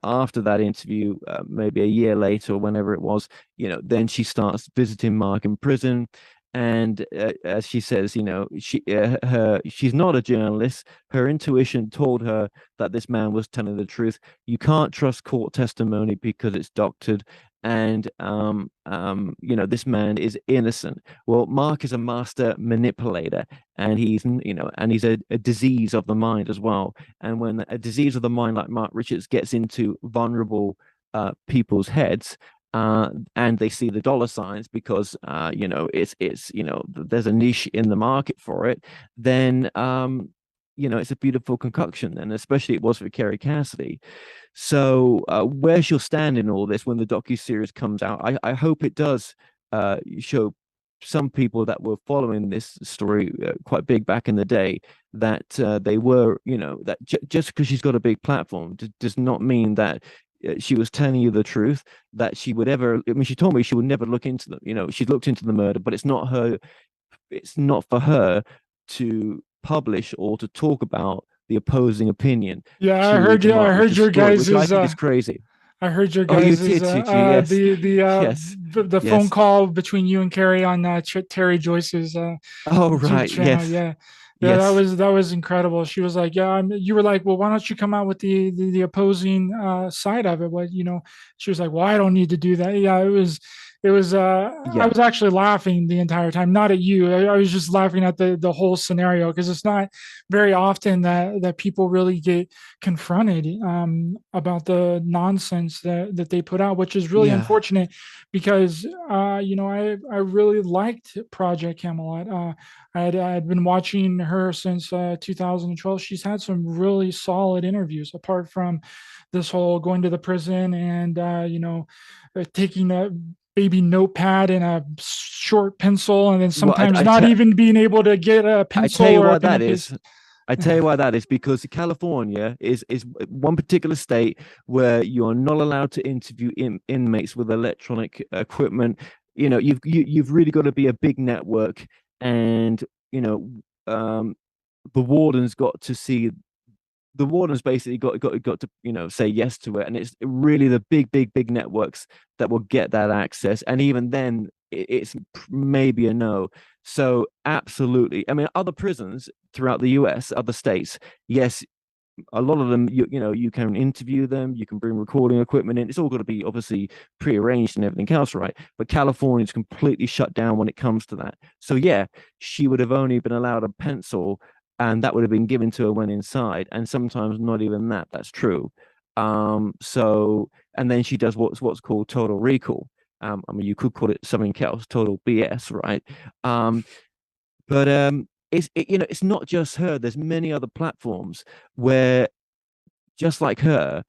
after that interview, maybe a year later, or whenever it was, then she starts visiting Mark in prison. And as she says, she's not a journalist. Her intuition told her that this man was telling the truth. You can't trust court testimony because it's doctored, and this man is innocent. Well, Mark is a master manipulator, and he's a disease of the mind as well. And when a disease of the mind like Mark Richards gets into vulnerable people's heads, and they see the dollar signs because it's there's a niche in the market for it, then it's a beautiful concoction, and especially it was for Kerry Cassidy. So where she'll stand in all this when the docu-series comes out, I hope it does show some people that were following this story quite big back in the day that they were, that just because she's got a big platform does not mean that she was telling you the truth, that she would ever, I mean, she told me she would never look into them. She looked into the murder, but it's not for her to publish or to talk about the opposing opinion Yeah, I to heard the you. I Mark heard Richards your story, which I guys's. think is crazy. I heard your Oh, you guys's. did, did you? Yes, yes, The phone yes. call between you and Carrie on Terry Joyce's Oh, YouTube right. channel. Yes, Yeah, yeah, yes. that was incredible. She was like, "Yeah," you were like, "Well, why don't you come out with the opposing side of it?" What She was like, "Well, I don't need to do that." Yeah, it was. I Yeah, was actually laughing the entire time, not at you. I was just laughing at the whole scenario because it's not very often that people really get confronted about the nonsense that they put out, which is really yeah. unfortunate because I really liked Project Camelot. I had been watching her since 2012. She's had some really solid interviews, apart from this whole going to the prison and taking a baby notepad and a short pencil, and then Well, sometimes not even being able to get a I pencil tell you or a why pen that and is. paste. I tell you why that is because California is one particular state where you are not allowed to interview inmates with electronic equipment. You've really got to be a big network, and you know um, the warden's got to see the warden's basically got to say yes to it, and it's really the big networks that will get that access, and even then it's maybe a no. So absolutely, I mean, other prisons throughout the US, other states, yes, a lot of them, you can interview them, you can bring recording equipment in. It's all got to be obviously prearranged and everything else, right? But California's completely shut down when it comes to that. So yeah, she would have only been allowed a pencil, and that would have been given to her when inside, and sometimes not even that. That's true. So and then she does what's called total recall. I mean, you could call it something else, total BS, right? But it's not just her. There's many other platforms where just like her,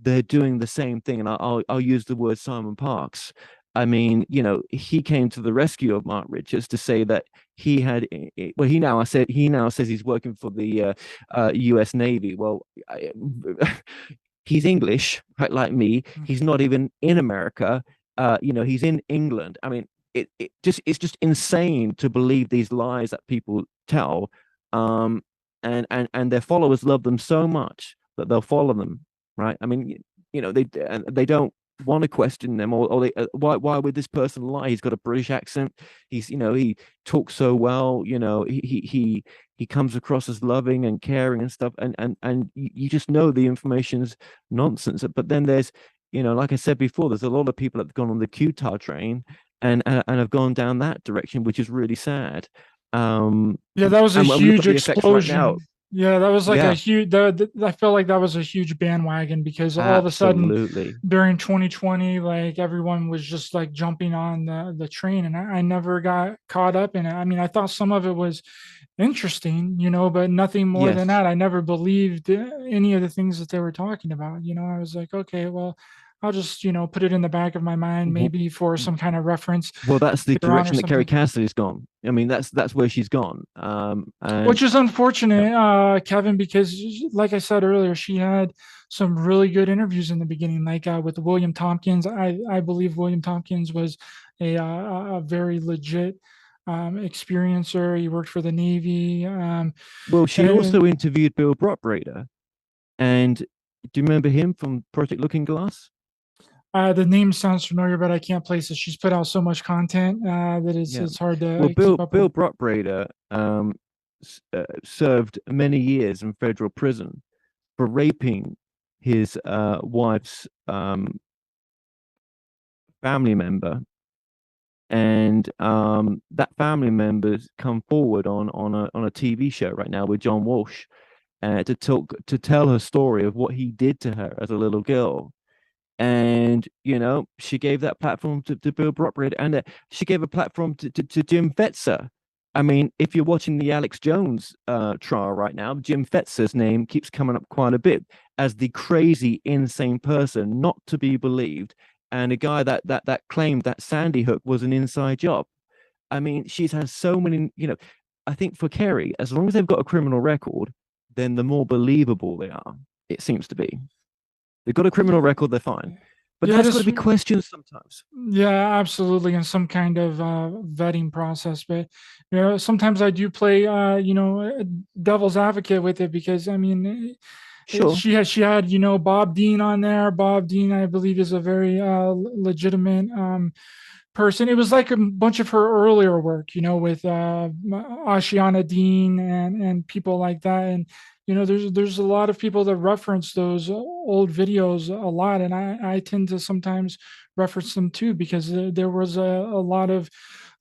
they're doing the same thing. And I'll use the word Simon Parks. I mean, he came to the rescue of Mark Richards to say that he had. Well, he now says he's working for the U.S. Navy. Well, he's English, right, like me. He's not even in America. He's in England. I mean, it's just insane to believe these lies that people tell. And their followers love them so much that they'll follow them, right? I mean, they don't want to question them, or they, why would this person lie? He's got a British accent. He talks so well. He comes across as loving and caring and stuff, and you just know the information's nonsense. But then there's, like I said before, there's a lot of people that have gone on the Qatar train and have gone down that direction, which is really sad. Um, Yeah, that was a and we've got huge the effects right now. explosion. Yeah, that was like a Yeah, huge. I felt like that was a huge bandwagon because all of a sudden absolutely. during 2020, like everyone was just like jumping on the train, and I never got caught up in it. I mean, I thought some of it was interesting, but nothing more than Yes. that. I never believed any of the things that they were talking about. I was like, okay, well, I'll just put it in the back of my mind, W- maybe for some kind of reference Well, that's the later on or direction that Kerry something. Cassidy's gone. I mean, that's where she's gone. And Which is yeah, unfortunate, Kevin, because like I said earlier, she had some really good interviews in the beginning, like with William Tompkins. I believe William Tompkins was a very legit experiencer. He worked for the Navy. well, she And also interviewed Bill Brockrader, and do you remember him from Project Looking Glass? the name sounds familiar, but I can't place it. She's put out so much content that Yeah. it's hard Well, to keep Bill up with. Bill Brockrader served many years in federal prison for raping his wife's family member, and that family member's come forward on a TV show right now with John Walsh, to tell her story of what he did to her as a little girl. And she gave that platform to Bill Brockred, and she gave a platform to Jim Fetzer. I mean, if you're watching the Alex Jones trial right now, Jim Fetzer's name keeps coming up quite a bit as the crazy, insane person not to be believed, and a guy that claimed that Sandy Hook was an inside job. I mean, she's had so many. I think for Kerry, as long as they've got a criminal record, then the more believable they are. It seems to be. They've got a criminal record, they're fine. But Yeah, there's got to just be questions sometimes. yeah, absolutely, and some kind of vetting process. But sometimes I do play, devil's advocate with it because I mean, Sure. she had Bob Dean on there. Bob Dean, I believe, is a very legitimate person. It was like a bunch of her earlier work, with Ashiana Dean and people like that. And there's a lot of people that reference those old videos a lot, and I tend to sometimes reference them too because there was a lot of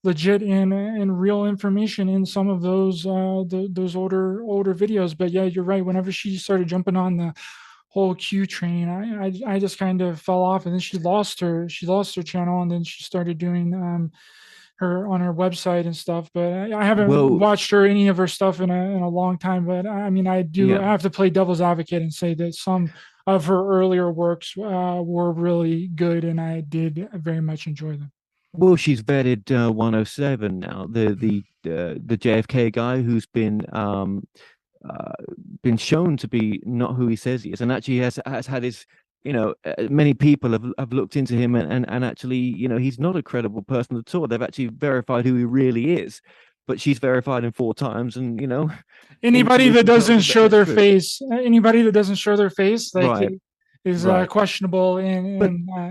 legit and real information in some of those older videos. But yeah, you're right. Whenever she started jumping on the whole Q train, I just kind of fell off, and then she lost her channel, and then she started doing her on her website and stuff. But I haven't Well, watched her any of her stuff in a long time. But I mean, I yeah. have to play devil's advocate and say that some of her earlier works were really good, and I did very much enjoy them. Well, she's vetted 107 now, the JFK guy who's uh, been shown to be not who he says he is, and actually has had his. Many people have looked into him, and actually, he's not a credible person at all. They've actually verified who he really is, but she's verified him 4 times, and Anybody that intuition tells doesn't her that show that's their true. face, like Right, is right. questionable in But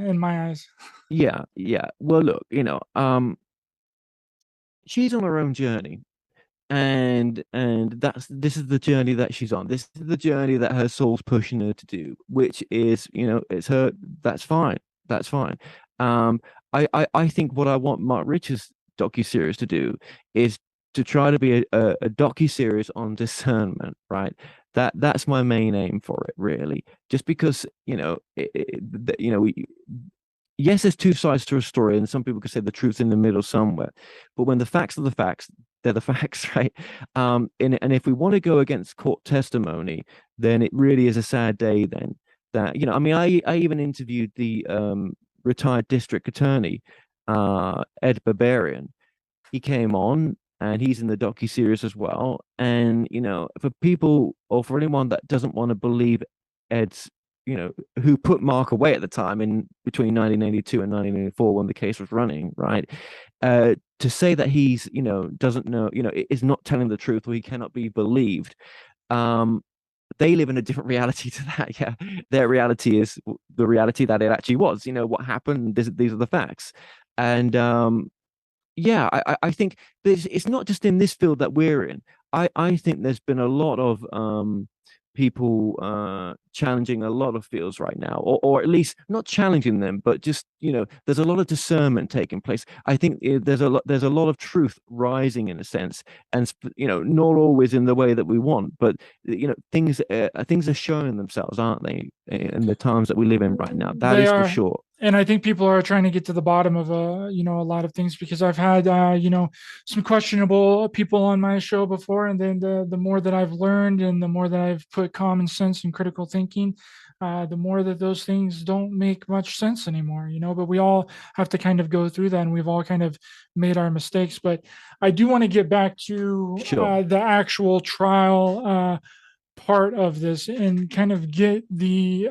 in my eyes. yeah, yeah. Well, look, she's on her own journey, and this is the journey that she's on. This is the journey that her soul's pushing her to do, which is, it's her. That's fine. That's fine. Um, I think what I want Mark Richards docu-series to do is to try to be a docu-series on discernment, right? That's my main aim for it, really. Just because, yes, there's two sides to a story, and some people could say the truth's in the middle somewhere. But when the facts are the facts, they're the facts, right? And if we want to go against court testimony, then it really is a sad day. Then that I mean, I even interviewed the retired district attorney, Ed Barbarian. He came on, and he's in the docu series as well. And for people or for anyone that doesn't want to believe Ed's, who put Mark away at the time in between 1982 and 1984 when the case was running, right? To say that he's, doesn't know, is not telling the truth or he cannot be believed. Um, they live in a different reality to that. Yeah, their reality is the reality that it actually was. What happened. These are the facts, and yeah, I think it's not just in this field that we're in. I think there's been a lot of people challenging a lot of fields right now, or at least not challenging them, but just there's a lot of discernment taking place. I think there's a lot of truth rising in a sense, and not always in the way that we want, but things are showing themselves, aren't they, in the times that we live in right now? That They is for are, sure. and I think people are trying to get to the bottom of a lot of things because I've had some questionable people on my show before, and then the more that I've learned and the more that I've put common sense and critical thinking, the more that those things don't make much sense anymore. But we all have to kind of go through that, and we've all kind of made our mistakes. But I do want to get back to Sure. the actual trial. Part of this and kind of get the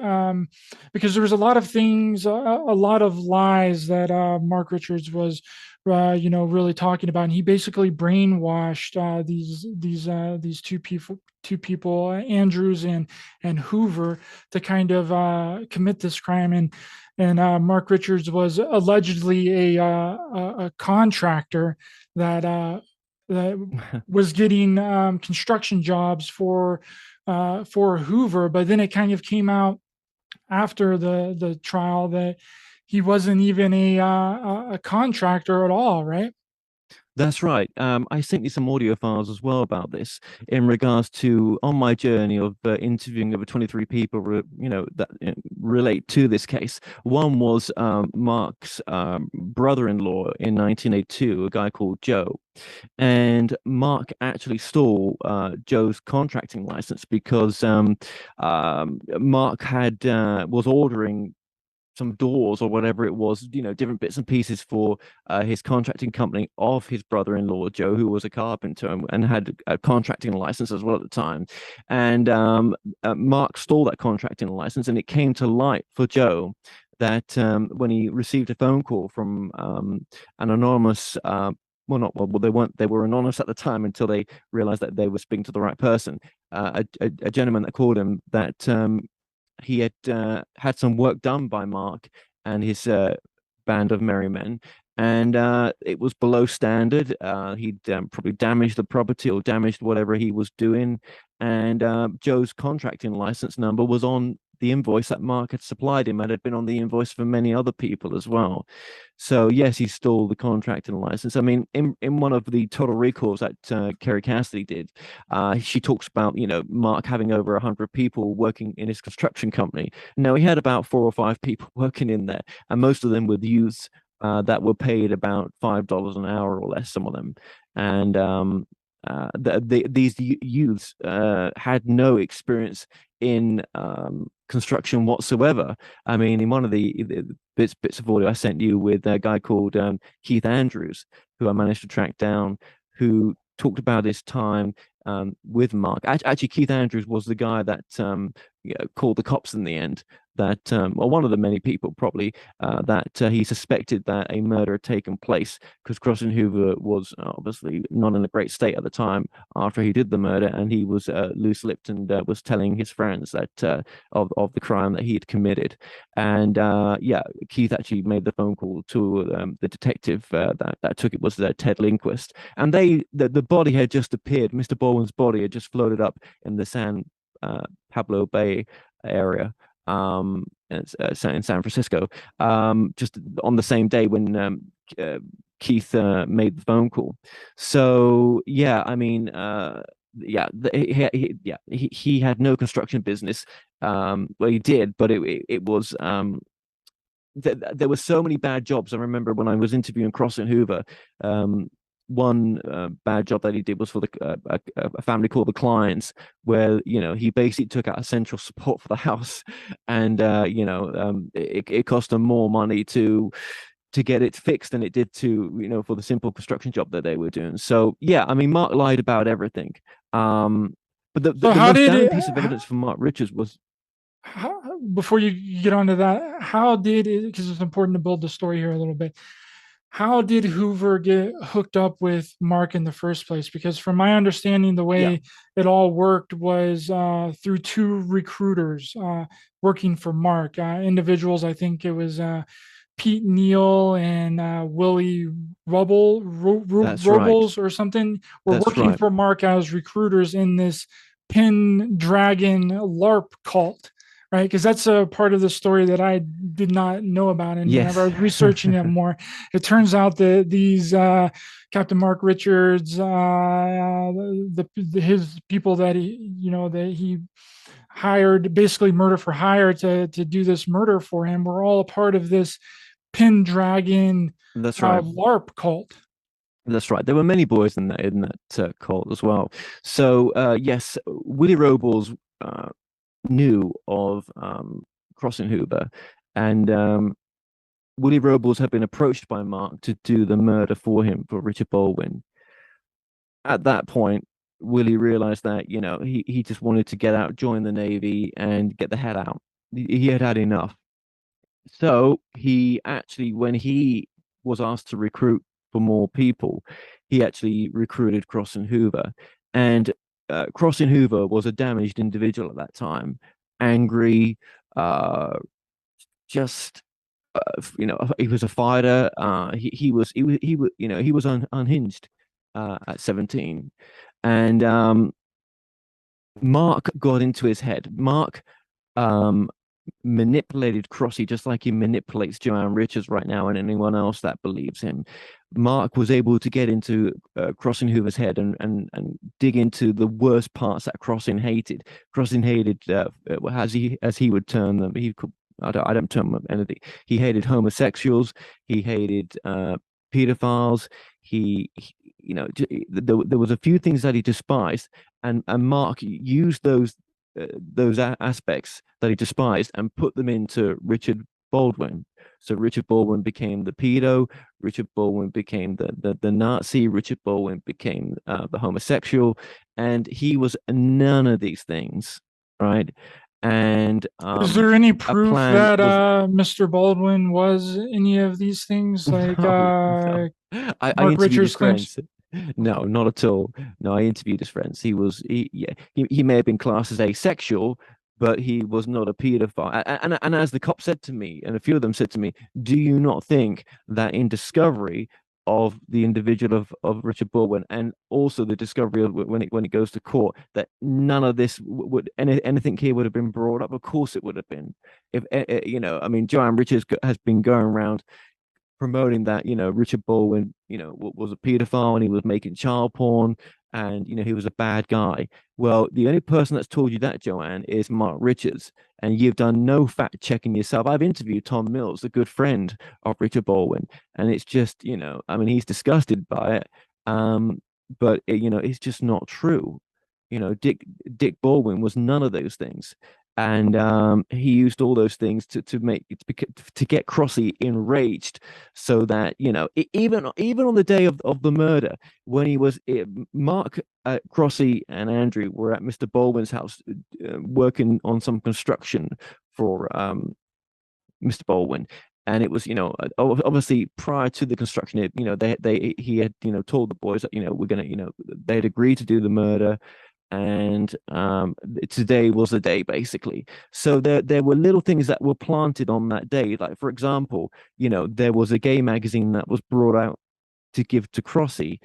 because there was a lot of things, a lot of lies that Mark Richards was really talking about, and he basically brainwashed these two people, Andrews and Hoover, to kind of commit this crime. And Mark Richards was allegedly a contractor that was getting construction jobs for Hoover. But then it kind of came out after the trial that he wasn't even a contractor at all, right? That's right. I sent you some audio files as well about this in regards to on my journey of interviewing over 23 people, that relate to this case. One was Mark's brother-in-law in 1982, a guy called Joe. And Mark actually stole Joe's contracting license because Mark had was ordering some doors or whatever it was, different bits and pieces for his contracting company of his brother-in-law Joe, who was a carpenter and had a contracting license as well at the time. And Mark stole that contracting license, and it came to light for Joe that when he received a phone call from an anonymous. Well, not well. They weren't. They were anonymous at the time until they realized that they were speaking to the right person. A gentleman that called him that he had had some work done by Mark and his band of merry men, and it was below standard. He'd probably damaged the property or damaged whatever he was doing, and Joe's contracting license number was on the invoice that Mark had supplied him and had been on the invoice for many other people as well. So yes, he stole the contracting license. I mean, in one of the total recalls that Kerry Cassidy did, she talks about Mark having over 100 people working in his construction company. Now he had about 4 or 5 people working in there, and most of them were youths that were paid about $5 an hour or less, some of them. And these youths had no experience in construction whatsoever. I mean, in one of the bits of audio I sent you with a guy called Keith Andrews, who I managed to track down, who talked about his time with Mark. Actually, Keith Andrews was the guy that called the cops in the end. That or one of the many people probably that he suspected that a murder had taken place because Crossing Hoover was obviously not in a great state at the time after he did the murder, and he was loose-lipped and was telling his friends that of the crime that he had committed. And yeah, Keith actually made the phone call to the detective that took it was Ted Lindquist, and the body had just appeared. Mr. Baldwin's body had just floated up in the San Pablo Bay area in San Francisco, just on the same day when Keith made the phone call. So yeah, I mean, yeah, he had no construction business. Well, he did, but it was there were so many bad jobs. I remember when I was interviewing Cross and Hoover, one bad job that he did was for a family called the Clients, where he basically took out essential support for the house, and it cost them more money to get it fixed than it did to for the simple construction job that they were doing. So yeah, I mean Mark lied about everything. But So the how most did damning it? piece of evidence from Mark Richards was Before you get onto that, how did it? Because it's important to build the story here a little bit. How did Hoover get hooked up with Mark in the first place? Because from my understanding, the yeah, way it all worked was through two recruiters working for Mark, individuals. I think it was Pete Neal and Willie that's right. Robles or something were That's working right. for Mark as recruiters in this Pin Dragon LARP cult, right? Because that's a part of the story that I did not know about. And whenever I Yes. was researching it more, it turns out that these Captain Mark Richards, his people that he hired, basically murder for hire to do this murder for him, were all a part of this Pendragon That's right. LARP cult. That's right. There were many boys in that cult as well. So yes, Willie Robles knew of Crossing Hoover, and Willie Robles had been approached by Mark to do the murder for him for Richard Baldwin. At that point, Willie realized that he just wanted to get out, join the Navy, and get the head out. He had had enough. So he actually, when he was asked to recruit for more people, he actually recruited Cross and Hoover. And Cross and Hoover was a damaged individual at that time, angry, uh, just he was a fighter. He was unhinged at 17, and Mark got into his head. Mark um, manipulated Crossy just like he manipulates Joanne Richards right now and anyone else that believes him. Mark was able to get into Crossing Hoover's head and dig into the worst parts that Crossing hated. Crossing hated, as he would term them, he could. I don't term them anything. He hated homosexuals. He hated pedophiles. There was a few things that he despised, and Mark used those aspects that he despised and put them into Richard Baldwin. So Richard Baldwin became the pedo. Richard Baldwin became the Nazi. Richard Baldwin became the homosexual, and he was none of these things, right? And Is there any a proof plan that was Mr. Baldwin was any of these things, like no, no. I Mark interviewed his Richards claims? friends. No, not at all. No, I interviewed his friends. Yeah, he may have been classed as asexual, but he was not a pedophile. And as the cop said to me, and a few of them said to me, do you not think that in discovery of the individual of Richard Baldwin and also the discovery of when it goes to court that none of this would anything here would have been brought up? Of course it would have been. If I mean, Joanne Richards has been going around promoting that Richard Baldwin was a pedophile and he was making child porn and he was a bad guy. Well, the only person that's told you that, Joanne, is Mark Richards, and you've done no fact checking yourself. I've interviewed Tom Mills, a good friend of Richard Baldwin, and it's just I mean, he's disgusted by it, but it's just not true. Dick Baldwin was none of those things, and he used all those things to get Crossy enraged, so that even on the day of the murder, when Mark, Crossy, and Andrew were at Mr. Baldwin's house working on some construction for Mr. Baldwin. And it was, obviously prior to the construction, he had, told the boys that, we're gonna, they'd agreed to do the murder, and today was the day basically. So there were little things that were planted on that day, like for example, there was a gay magazine that was brought out to give to Crossy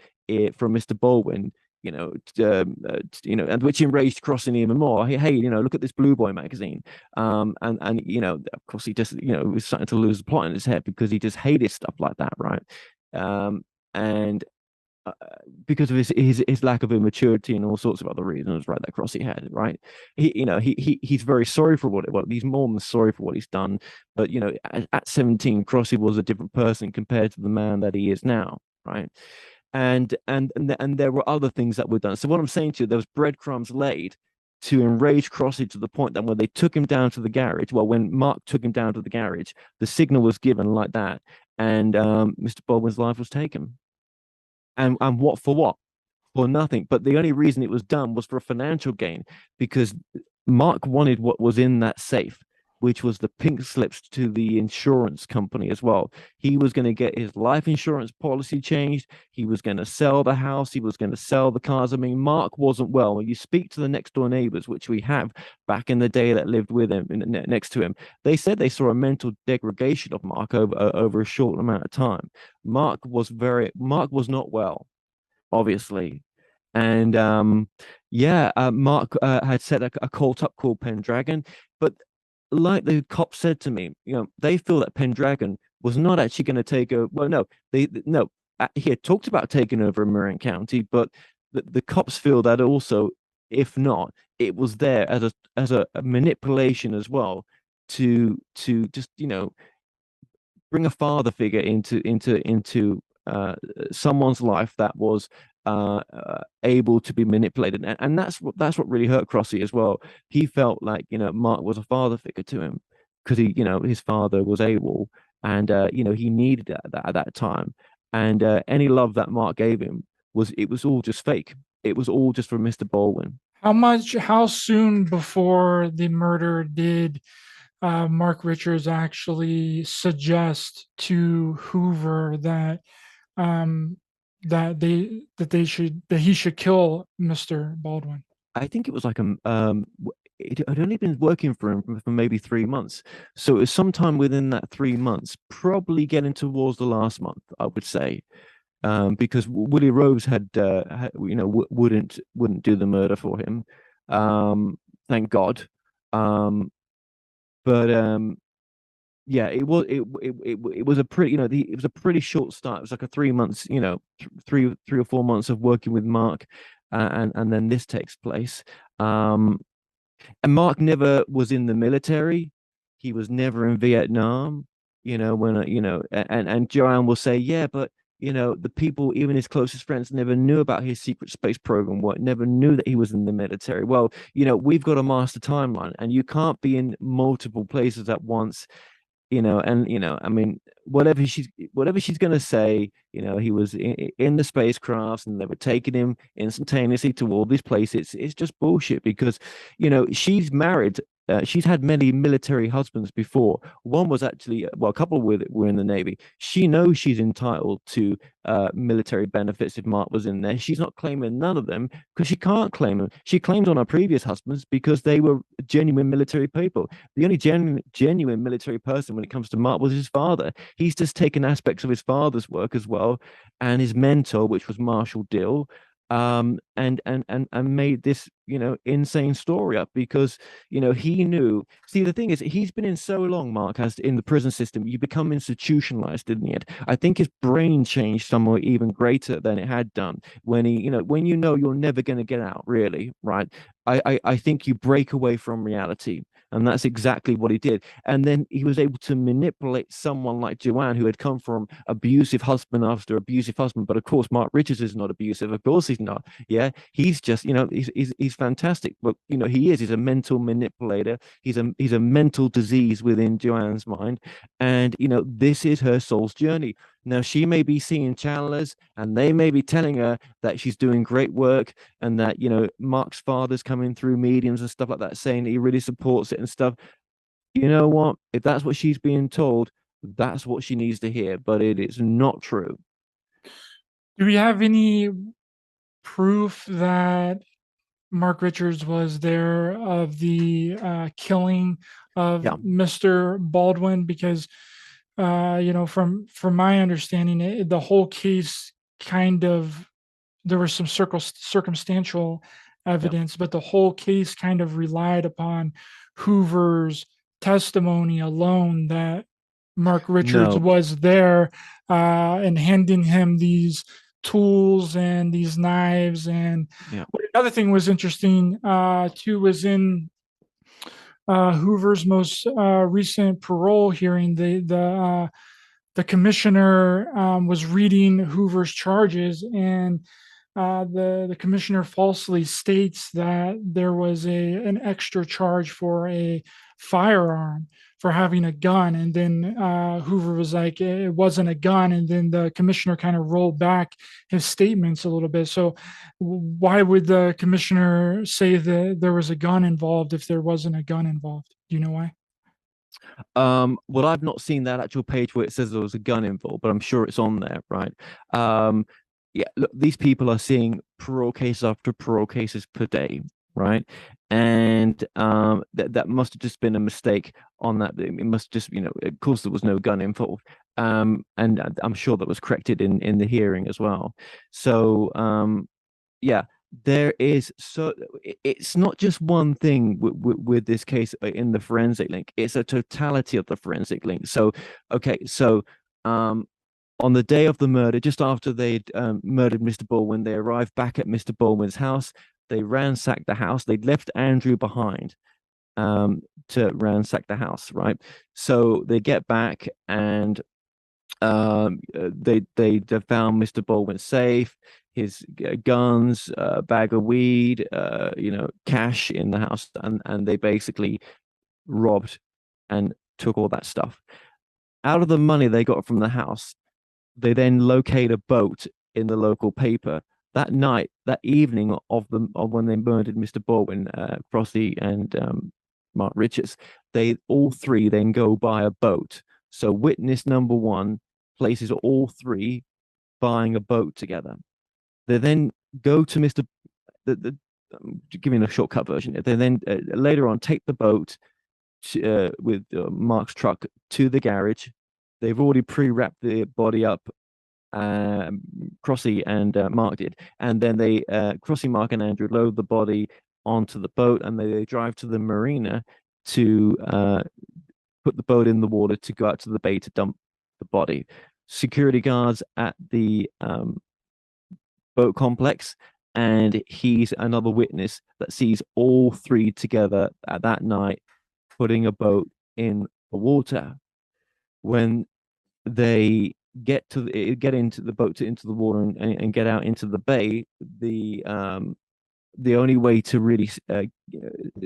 from Mr. Baldwin, and which enraged Crossy even more. Hey, look at this Blue Boy magazine. And of course he just was starting to lose the plot in his head because he just hated stuff like that, right? And uh, because of his lack of immaturity and all sorts of other reasons, right? That Crossy had, right? He's very sorry for he's more than sorry for what he's done. But at 17, Crossy was a different person compared to the man that he is now, right? And there were other things that were done. So what I'm saying to you, there was breadcrumbs laid to enrage Crossy to the point that when they took him down to the garage, well, when Mark took him down to the garage, the signal was given like that, and Mr. Baldwin's life was taken. And what for what? For nothing. But the only reason it was done was for a financial gain, because Mark wanted what was in that safe, which was the pink slips to the insurance company as well. He was going to get his life insurance policy changed. He was going to sell the house. He was going to sell the cars. I mean, Mark wasn't well. When you speak to the next door neighbors, which we have back in the day that lived with him, next to him, they said they saw a mental degradation of Mark over a short amount of time. Mark was not well, obviously. And yeah, Mark had set a cult up called Pendragon, but like the cop said to me, they feel that Pendragon was not actually going to take over. Well, no, no, he had talked about taking over Marin County, but the cops feel that also, if not, it was there as a manipulation as well to just bring a father figure into someone's life that was able to be manipulated, and that's what really hurt Crossy as well. He felt like Mark was a father figure to him because his father was able, and he needed that at that time, and any love that Mark gave him was all just fake. It was all just from Mr. Baldwin. How soon before the murder did Mark Richards actually suggest to Hoover that um, that he should kill Mr. Baldwin? I think it was like it had only been working for him for maybe 3 months. So it was sometime within that 3 months, probably getting towards the last month, I would say. Because Willie Rose wouldn't do the murder for him. Thank God. Um, But yeah, it was a pretty, it was a pretty short start. It was like a 3 months, 3 or 4 months of working with Mark, and then this takes place. Um, and Mark never was in the military. He was never in Vietnam. When and Joanne will say, yeah, but the people, even his closest friends, never knew about his secret space program. What never knew that he was in the military. Well, we've got a master timeline, and you can't be in multiple places at once. And I mean, whatever she's gonna say, he was in the spacecrafts and they were taking him instantaneously to all these places. It's just bullshit because she's married. She's had many military husbands before. One was actually, well, a couple were in the Navy. She knows she's entitled to military benefits if Mark was in there. She's not claiming none of them because she can't claim them. She claims on her previous husbands because they were genuine military people. The only genuine military person when it comes to Mark was his father. He's just taken aspects of his father's work as well, and his mentor, which was Marshall Dill, and made this insane story up because he knew. See, the thing is, he's been in so long. Mark has in the prison system. You become institutionalized, didn't it? I think his brain changed somewhere even greater than it had done when when you're never going to get out, really, right? I think you break away from reality. And that's exactly what he did. And then he was able to manipulate someone like Joanne, who had come from abusive husband after abusive husband. But of course, Mark Richards is not abusive. Of course, he's not. Yeah, he's just, he's fantastic. But he is. He's a mental manipulator. He's a mental disease within Joanne's mind. And this is her soul's journey. Now, she may be seeing channelers and they may be telling her that she's doing great work and that, Mark's father's coming through mediums and stuff like that, saying that he really supports it and stuff. You know what? If that's what she's being told, that's what she needs to hear, but it is not true. Do we have any proof that Mark Richards was there of the killing of Yeah. Mr. Baldwin? Because from my understanding, the whole case kind of, there was some circumstantial Yeah. evidence, but the whole case kind of relied upon Hoover's testimony alone that Mark Richards No. was there and handing him these tools and these knives. And Yeah. another thing was interesting too was in Hoover's most recent parole hearing, the commissioner was reading Hoover's charges, and the commissioner falsely states that there was an extra charge for a firearm for having a gun, and then Hoover was like it wasn't a gun, and then the commissioner kind of rolled back his statements a little bit. So why would the commissioner say that there was a gun involved if there wasn't a gun involved? Do you know why? Well, I've not seen that actual page where it says there was a gun involved, but I'm sure it's on there, right? Um, yeah, look, these people are seeing parole case after parole cases per day, right? And that must have just been a mistake on that. It must just, of course, there was no gun involved. And I'm sure that was corrected in the hearing as well. So, yeah, there is, so it's not just one thing with this case in the forensic link. It's a totality of the forensic link. So okay, so um on the day of the murder, just after they'd murdered Mr. Baldwin, they arrived back at Mr. Baldwin's house. They ransacked the house. They'd left Andrew behind to ransack the house, right? So they get back and they found Mr. Baldwin safe, his guns, bag of weed, cash in the house, and they basically robbed and took all that stuff. Out of the money they got from the house, they then locate a boat in the local paper. That night, that evening of when they murdered Mr. Baldwin, Crossy and Mark Richards, they all three then go buy a boat. So witness number one places all three buying a boat together. They then go to Mr. Giving a shortcut version. They then later on take the boat with Mark's truck to the garage. They've already pre-wrapped the body up. Crossy and Mark did, and then Crossy, Mark, and Andrew load the body onto the boat, and they drive to the marina to put the boat in the water to go out to the bay to dump the body. Security guards at the boat complex, and he's another witness that sees all three together at that night putting a boat in the water. When they get into the boat into the water and get out into the bay, the only way to really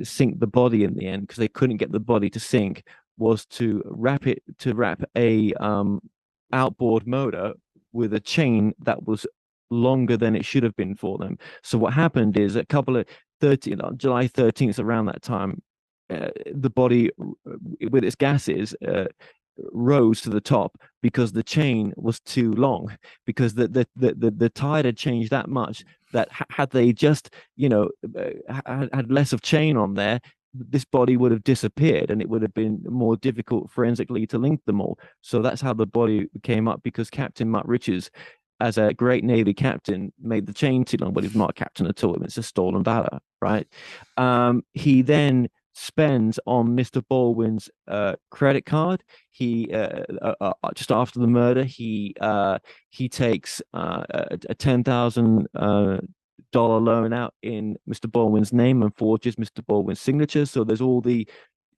sink the body in the end, because they couldn't get the body to sink, was to wrap a outboard motor with a chain that was longer than it should have been for them. So what happened is a couple of 13 July 13th, around that time, the body with its gases rose to the top because the chain was too long, because the tide had changed that much that had they just had less of chain on there, this body would have disappeared and it would have been more difficult forensically to link them all. So that's how the body came up, because Captain Mark Richards, as a great Navy captain, made the chain too long, but he's not a captain at all. It's a stolen valor, right? He then spends on Mr. Baldwin's credit card. He just after the murder, he takes a $10,000 loan out in Mr. Baldwin's name and forges Mr. Baldwin's signature. So there's all the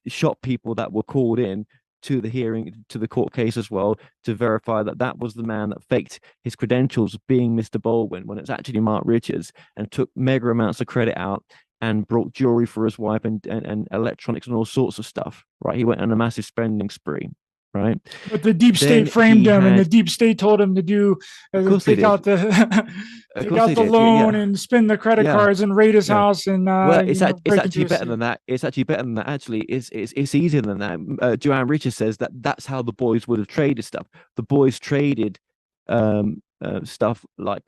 shop people that were called in to the hearing, to the court case as well, to verify that that was the man that faked his credentials being Mr. Baldwin when it's actually Mark Richards, and took mega amounts of credit out and brought jewelry for his wife and electronics and all sorts of stuff, right? He went on a massive spending spree, right? But the deep Then state framed he him, and the had, deep state told him to do of course they take did, out the of take course out they the did, yeah, loan yeah, and spin the credit yeah, cards and raid his yeah. house and Well, it's break into actually his better safe. than that. It's actually better than that. Actually, it's easier than that. Joanne Richards says that that's how the boys would have traded stuff. The boys traded stuff like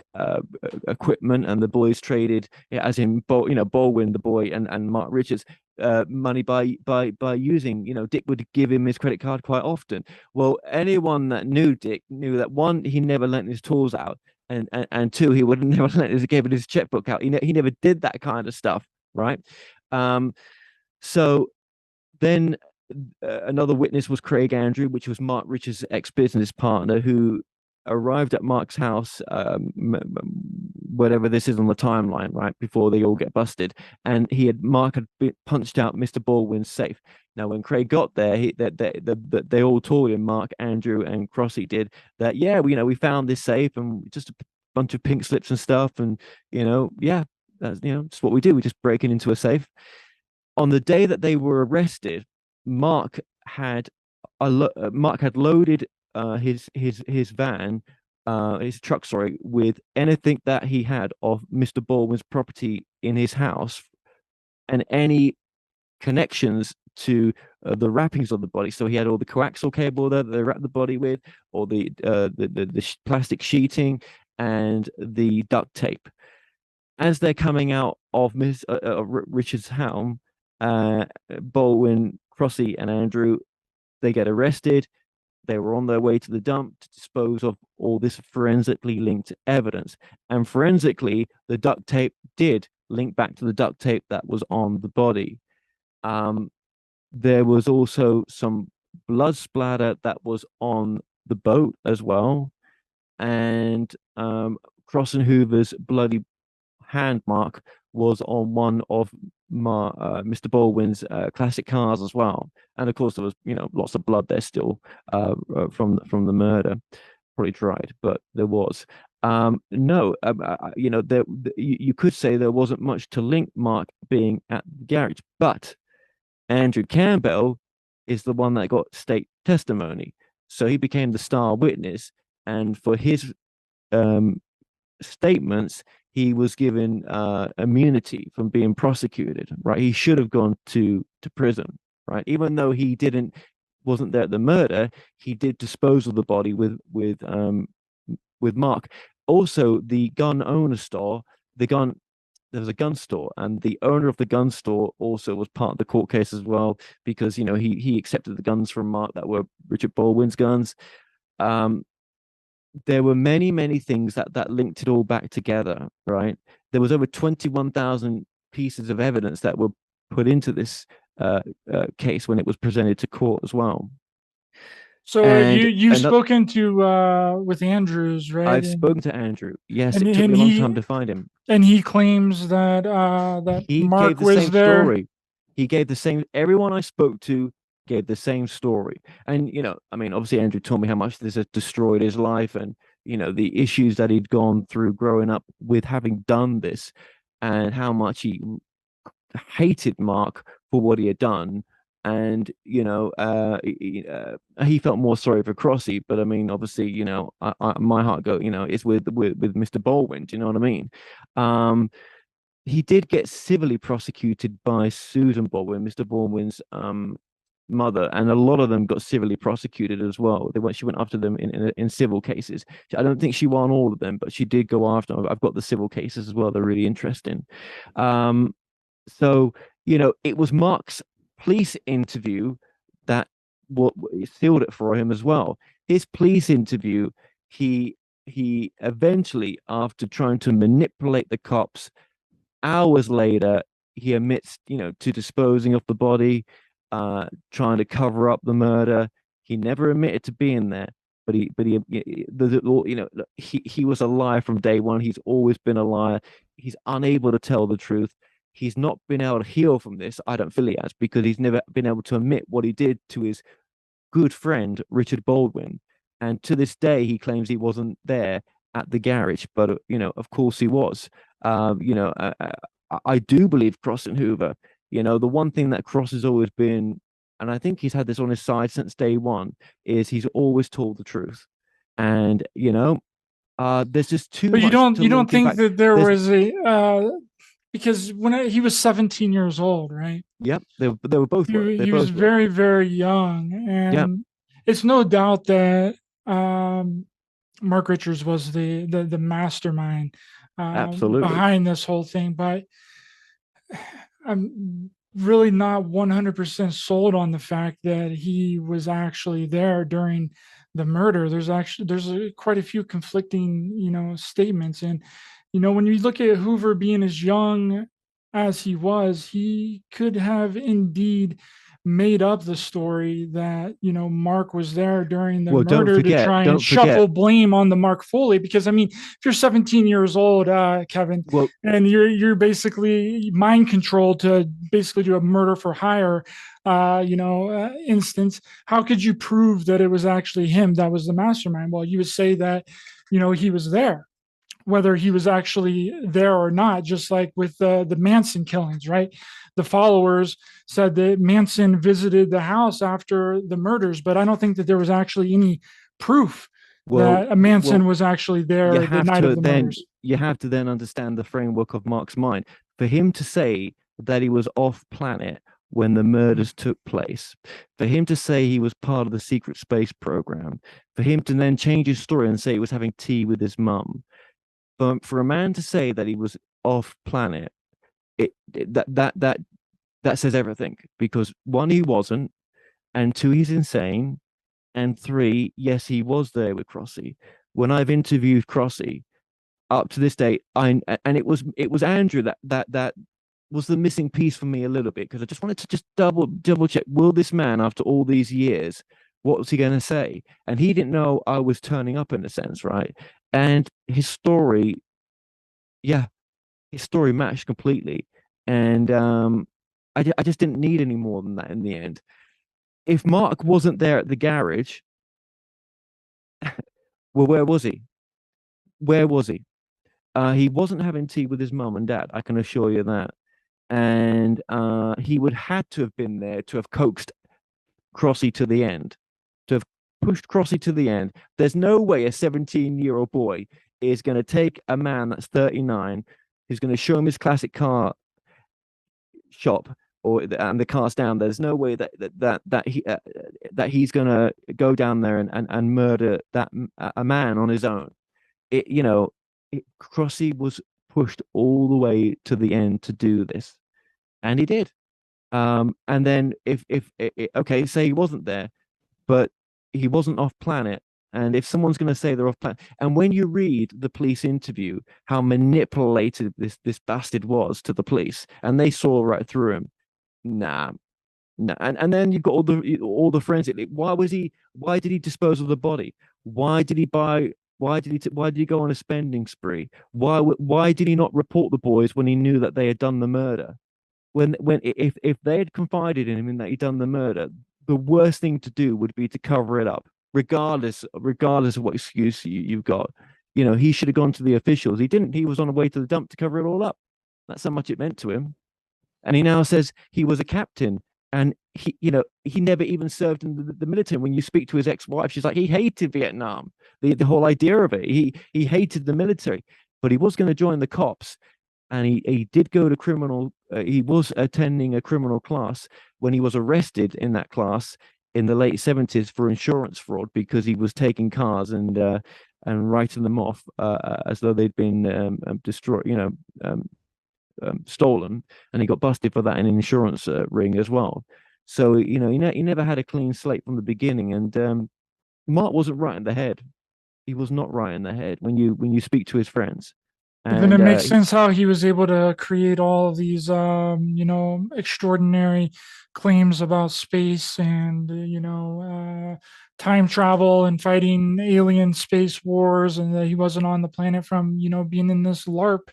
equipment, and the boys traded, yeah, as in Baldwin, the boy, and Mark Richards, money by using. Dick would give him his credit card quite often. Well, anyone that knew Dick knew that, one, he never lent his tools out, and two, he would never let his checkbook out. He never did that kind of stuff, right? So then another witness was Craig Andrew, which was Mark Richards' ex-business partner, who arrived at Mark's house, whatever this is on the timeline, right before they all get busted, and Mark had punched out Mr. Baldwin's safe. Now, when Craig got there, they all told him, Mark, Andrew, and Crossy did, that, yeah, we found this safe and just a bunch of pink slips and stuff, and yeah, that's just what we do. We just break it into a safe. On the day that they were arrested, Mark had Mark had loaded his van, his truck, sorry, with anything that he had of Mr. Baldwin's property in his house, and any connections to the wrappings of the body. So he had all the coaxial cable that they wrapped the body with, or the plastic sheeting, and the duct tape. As they're coming out of Richard's home, Baldwin, Crossy, and Andrew, they get arrested. They were on their way to the dump to dispose of all this forensically linked evidence. And forensically, the duct tape did link back to the duct tape that was on the body. There was also some blood splatter that was on the boat as well. And Cross and Hoover's bloody hand mark was on one of Mr. Baldwin's classic cars as well. And of course, there was lots of blood there still from the murder, probably dried, but there was. No, there you could say there wasn't much to link Mark being at the garage, but Andrew Campbell is the one that got state testimony, so he became the star witness, and for his statements, he was given immunity from being prosecuted. Right, he should have gone to prison. Right, even though he wasn't there at the murder, he did dispose of the body with Mark. Also, the gun owner store, there was a gun store, and the owner of the gun store also was part of the court case as well, because he accepted the guns from Mark that were Richard Baldwin's guns. There were many things that linked it all back together, right? There was over 21,000 pieces of evidence that were put into this uh, case when it was presented to court as well. So And you've and spoken to with Andrews, right? I've spoken to Andrew. Yes, And it took me and a long time he to find him. and he claims that that He gave Mark the was same there. story. He gave the same. Everyone I spoke to gave the same story. And I mean, obviously, Andrew told me how much this has destroyed his life, and the issues that he'd gone through growing up with having done this, and how much he hated Mark for what he had done. And he felt more sorry for Crossy, but I mean, obviously, my heart is with Mr. Baldwin. Do you know what I mean? He did get civilly prosecuted by Susan Baldwin, Mr. Baldwin's mother, and a lot of them got civilly prosecuted as well. She went after them in civil cases. I don't think she won all of them, but she did go after them. I've got the civil cases as well. They're really interesting. Um, so it was Mark's police interview that what sealed it for him as well. His police interview, he eventually, after trying to manipulate the cops, hours later, he admits, to disposing of the body, trying to cover up the murder. He never admitted to being there, he was a liar from day one. He's always been a liar. He's unable to tell the truth. He's not been able to heal from this. I don't feel he has, because he's never been able to admit what he did to his good friend Richard Baldwin. And to this day, he claims he wasn't there at the garage, but of course he was. I do believe Cross and Hoover. The one thing that Cross has always been, and I think he's had this on his side since day one, is he's always told the truth. And there's just too But much to you don't looking think back. that there There's was a because he was 17 years old, right? Yep, they were both were. They He was both were. very, very young, Yep, and it's no doubt that um, Mark Richards was the mastermind absolutely. behind this whole thing. But I'm really not 100% sold on the fact that he was actually there during the murder. There's quite a few conflicting, statements. And when you look at Hoover being as young as he was, he could have indeed made up the story that Mark was there during the Well, murder to try and don't forget. shuffle blame on the Mark Foley. Because I mean, if you're 17 years old, Kevin, Well, and you're basically mind controlled to basically do a murder for hire instance, how could you prove that it was actually him that was the mastermind? Well, you would say that he was there, whether he was actually there or not, just like with the Manson killings, right? The followers said that Manson visited the house after the murders, but I don't think that there was actually any proof well, that a Manson well, was actually there the night of the murders. you have to then understand the framework of Mark's mind. For him to say that he was off planet when the murders took place, for him to say he was part of the secret space program, for him to then change his story and say he was having tea with his mum, for a man to say that he was off planet, that says everything. Because one, he wasn't, and two, he's insane, and three, yes, he was there with Crossy. When I've interviewed Crossy, up to this day, and it was Andrew that was the missing piece for me a little bit, because I just wanted to just double check, will this man, after all these years, what was he going to say? And he didn't know I was turning up, in a sense, right? And his story, yeah, his story matched completely. And I just didn't need any more than that in the end. If Mark wasn't there at the garage, well, where was he? Where was he? He wasn't having tea with his mum and dad, I can assure you that. And he would had to have been there to have coaxed Crossy to the end, to have pushed Crossy to the end. There's no way a 17-year-old boy is going to take a man that's 39, who's going to show him his classic car shop, and the car's down. There's no way that he's going to go down there and murder that a man on his own. Crossy was pushed all the way to the end to do this, and he did. And then okay, say he wasn't there, but he wasn't off planet. And if someone's going to say they're off planet, and when you read the police interview, how manipulated this bastard was to the police, and they saw right through him. Nah, No, and then you've got all the forensic. Why was he? Why did he dispose of the body? Why did he buy? Why did he go on a spending spree? Why did he not report the boys when he knew that they had done the murder? When if they had confided in him and that he'd done the murder, the worst thing to do would be to cover it up, regardless of what excuse you've got. You know, he should have gone to the officials. He didn't. He was on the way to the dump to cover it all up. That's how much it meant to him. And he now says he was a captain, and he never even served in the military. When you speak to his ex-wife, she's like, he hated Vietnam, the whole idea of it. He hated the military, but he was going to join the cops, and he did go to criminal. He was attending a criminal class when he was arrested in that class in the late 70s for insurance fraud because he was taking cars and writing them off as though they'd been destroyed, stolen, and he got busted for that in an insurance ring as well. So he never had a clean slate from the beginning, and Mark wasn't right in the head. He was not right in the head when you speak to his friends, But then it and makes sense how he was able to create all of these, extraordinary claims about space and, time travel and fighting alien space wars, and that he wasn't on the planet from, being in this LARP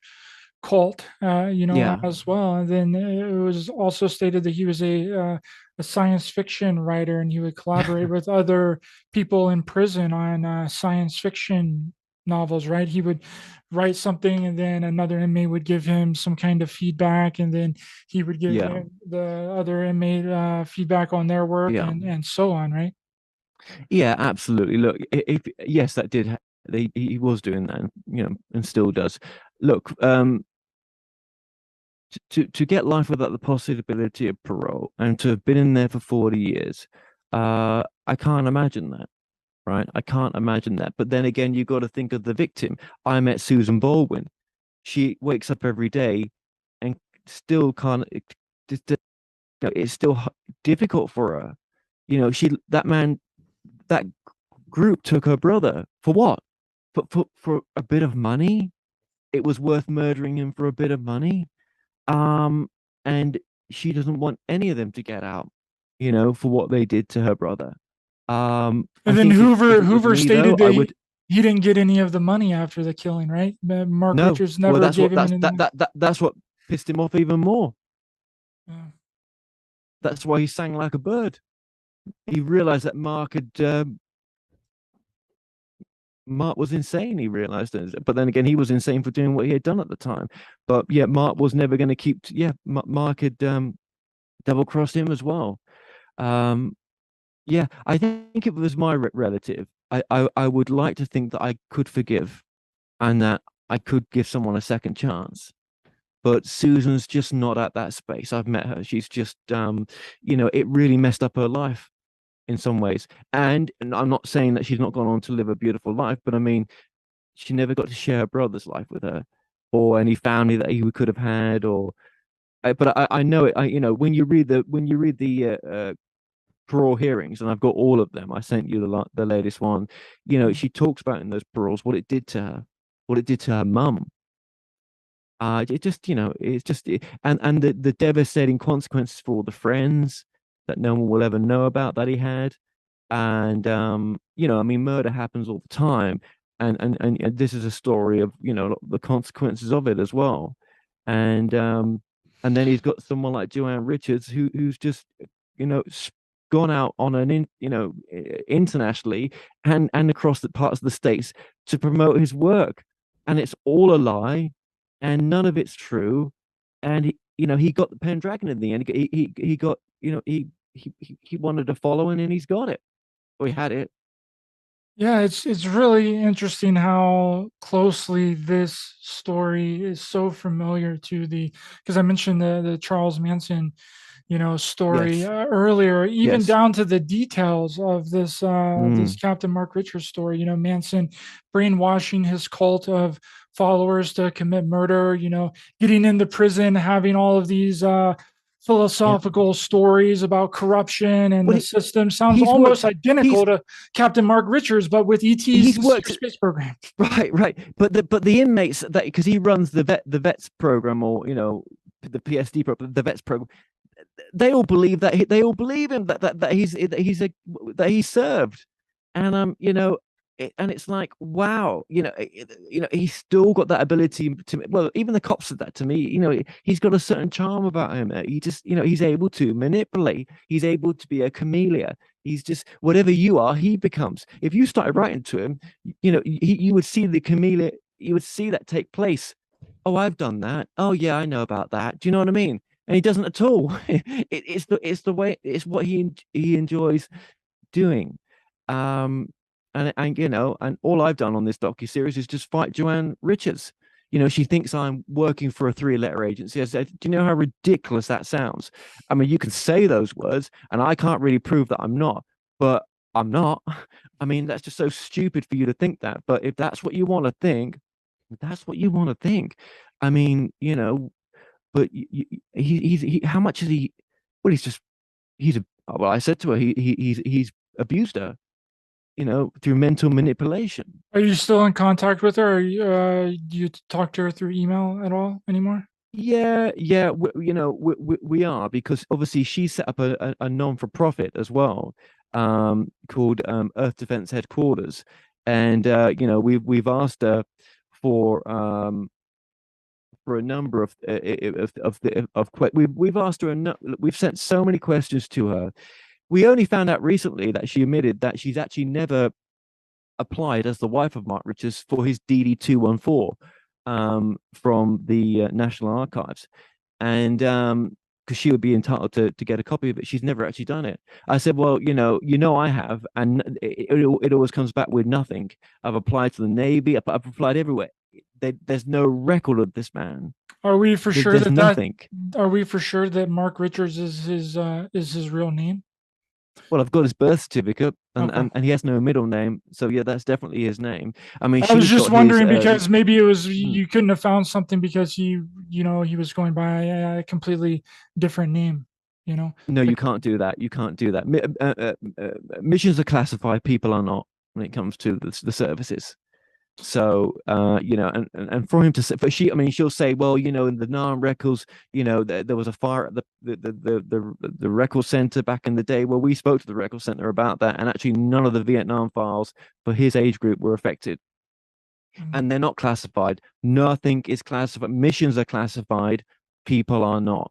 cult, yeah, as well. And then it was also stated that he was a science fiction writer, and he would collaborate with other people in prison on science fiction novels. Right? He would write something, and then another inmate would give him some kind of feedback, and then he would give yeah, the other inmate feedback on their work, yeah, and so on. Right? yeah, absolutely. Look, if yes, that did. He was doing that, and, and still does. Look, to get life without the possibility of parole and to have been in there for 40 years, I can't imagine that, right? I can't imagine that. But then again, you got to think of the victim. I met Susan Baldwin. She wakes up every day and still can't. It's still difficult for her. That man, that group took her brother for what? For a bit of money? It was worth murdering him for a bit of money. Um, and she doesn't want any of them to get out, for what they did to her brother. I And then think if Hoover it was Hoover me though, stated I that would he didn't get any of the money after the killing. Right? Mark no. Richards Well, never that's gave what him any money. that's what pissed him off even more. Yeah. That's why he sang like a bird. He realized that Mark was insane. He realized it, but then again, he was insane for doing what he had done at the time. But yeah, Mark was never going to keep. Yeah, Mark had double crossed him as well. Um, Yeah, I think if it was my relative, I would like to think that I could forgive and that I could give someone a second chance. But Susan's just not at that space. I've met her. She's just, it really messed up her life in some ways. And I'm not saying that she's not gone on to live a beautiful life, but I mean, she never got to share her brother's life with her or any family that he could have had or. But I know it. When you read the parole hearings, and I've got all of them. I sent you the latest one. She talks about in those paroles what it did to her, what it did to her mum. It just, it's just, and the devastating consequences for all the friends that no one will ever know about that he had. And I mean, murder happens all the time, and this is a story of the consequences of it as well. And and then he's got someone like Joanne Richards who's just you know gone out on internationally and across the parts of the states to promote his work, and it's all a lie, and none of it's true. And he got the Pendragon in the end. He got he wanted a following, and he's got it. We had it. Yeah, it's really interesting how closely this story is so familiar to the, because I mentioned the Charles Manson, story Yes. earlier, even Yes. down to the details of this Mm. Captain Mark Richards story. Manson brainwashing his cult of followers to commit murder. Getting into prison, having all of these Yeah. philosophical stories about corruption and Well, the system. Sounds he's almost worked. identical He's to Captain Mark Richards, but with ET's he's secret worked. space program. Right. Right. But the inmates that because he runs the vets program, or the PSD program, the vets program. they all believe that they all believe him that he's served, and and it's like, wow, he's still got that ability to. Well, even the cops said that to me. He's got a certain charm about him. He just, he's able to manipulate. He's able to be a chameleon. He's just whatever you are, he becomes. If you started writing to him, you would see the chameleon. You would see that take place. Oh, I've done that. Oh, yeah, I know about that. Do you know what I mean? And he doesn't at all. It's the way, it's what he enjoys doing. Um, and all I've done on this docu-series is just fight Joanne Richards. She thinks I'm working for a three-letter agency. I said, do you know how ridiculous that sounds? I mean, you can say those words, and I can't really prove that I'm not, but I'm not. I mean, that's just so stupid for you to think that. But if that's what you want to think, that's what you want to think. I mean, but how much is he? Well, he's a. Well, I said to her, he's abused her, through mental manipulation. Are you still in contact with her? Do you talk to her through email at all anymore? Yeah, yeah, we are, because obviously she set up a non-for-profit as well, called Earth Defense Headquarters, and we've asked her for a number we've asked her we've sent so many questions to her. We only found out recently that she admitted that she's actually never applied as the wife of Mark Richards for his DD 214, from the National Archives, and because she would be entitled to get a copy of it. She's never actually done it. I said, well, I have, and it always comes back with nothing. I've applied to the Navy. I've applied everywhere. There's no record of this man. Are we for sure There's that that nothing. are we for sure that Mark Richards is his real name? Well, I've got his birth certificate, and, Okay. and, and he has no middle name. So yeah, that's definitely his name. I mean, I was she's just got his. wondering because maybe it was Hmm. you couldn't have found something because he was going by a completely different name, you know. No, you Like, can't do that. You can't do that. Missions are classified. People are not, when it comes to the services. So, and for him to say, but I mean, she'll say, well, in the NARM records, there was a fire at the record center back in the day. Well, we spoke to the record center about that, and actually, none of the Vietnam files for his age group were affected, mm, and they're not classified. Nothing is classified. Missions are classified. People are not.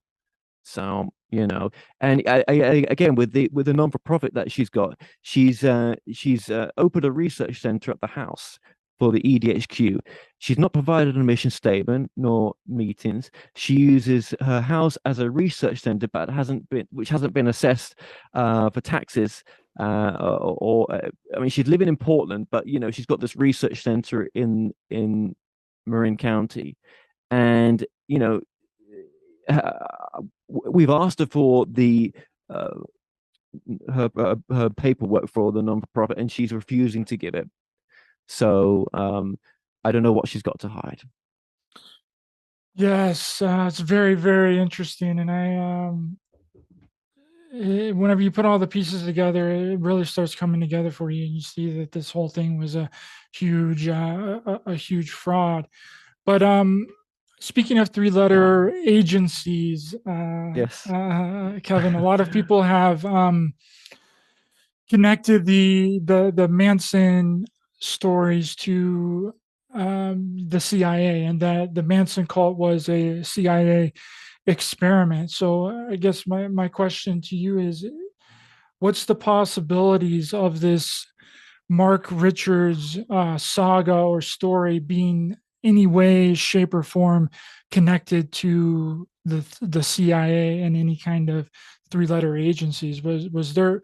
So, and again, with the non-for-profit that she's got, she's opened a research center at the house for the EDHQ. She's not provided an mission statement nor meetings. She uses her house as a research center, but hasn't been assessed for taxes. I mean, she's living in Portland, but she's got this research center in Marin County, and we've asked her for the uh, her paperwork for the non-profit, and she's refusing to give it. So I don't know what she's got to hide. yes, it's very very interesting, and whenever you put all the pieces together, it really starts coming together for you. You see that this whole thing was a huge fraud. But speaking of three-letter agencies, Yes. Kevin, a lot of people have connected the Manson stories to the CIA, and that the Manson cult was a CIA experiment. So I guess my question to you is, what's the possibilities of this Mark Richards saga or story being any way, shape, or form connected to the CIA and any kind of three-letter agencies? Was there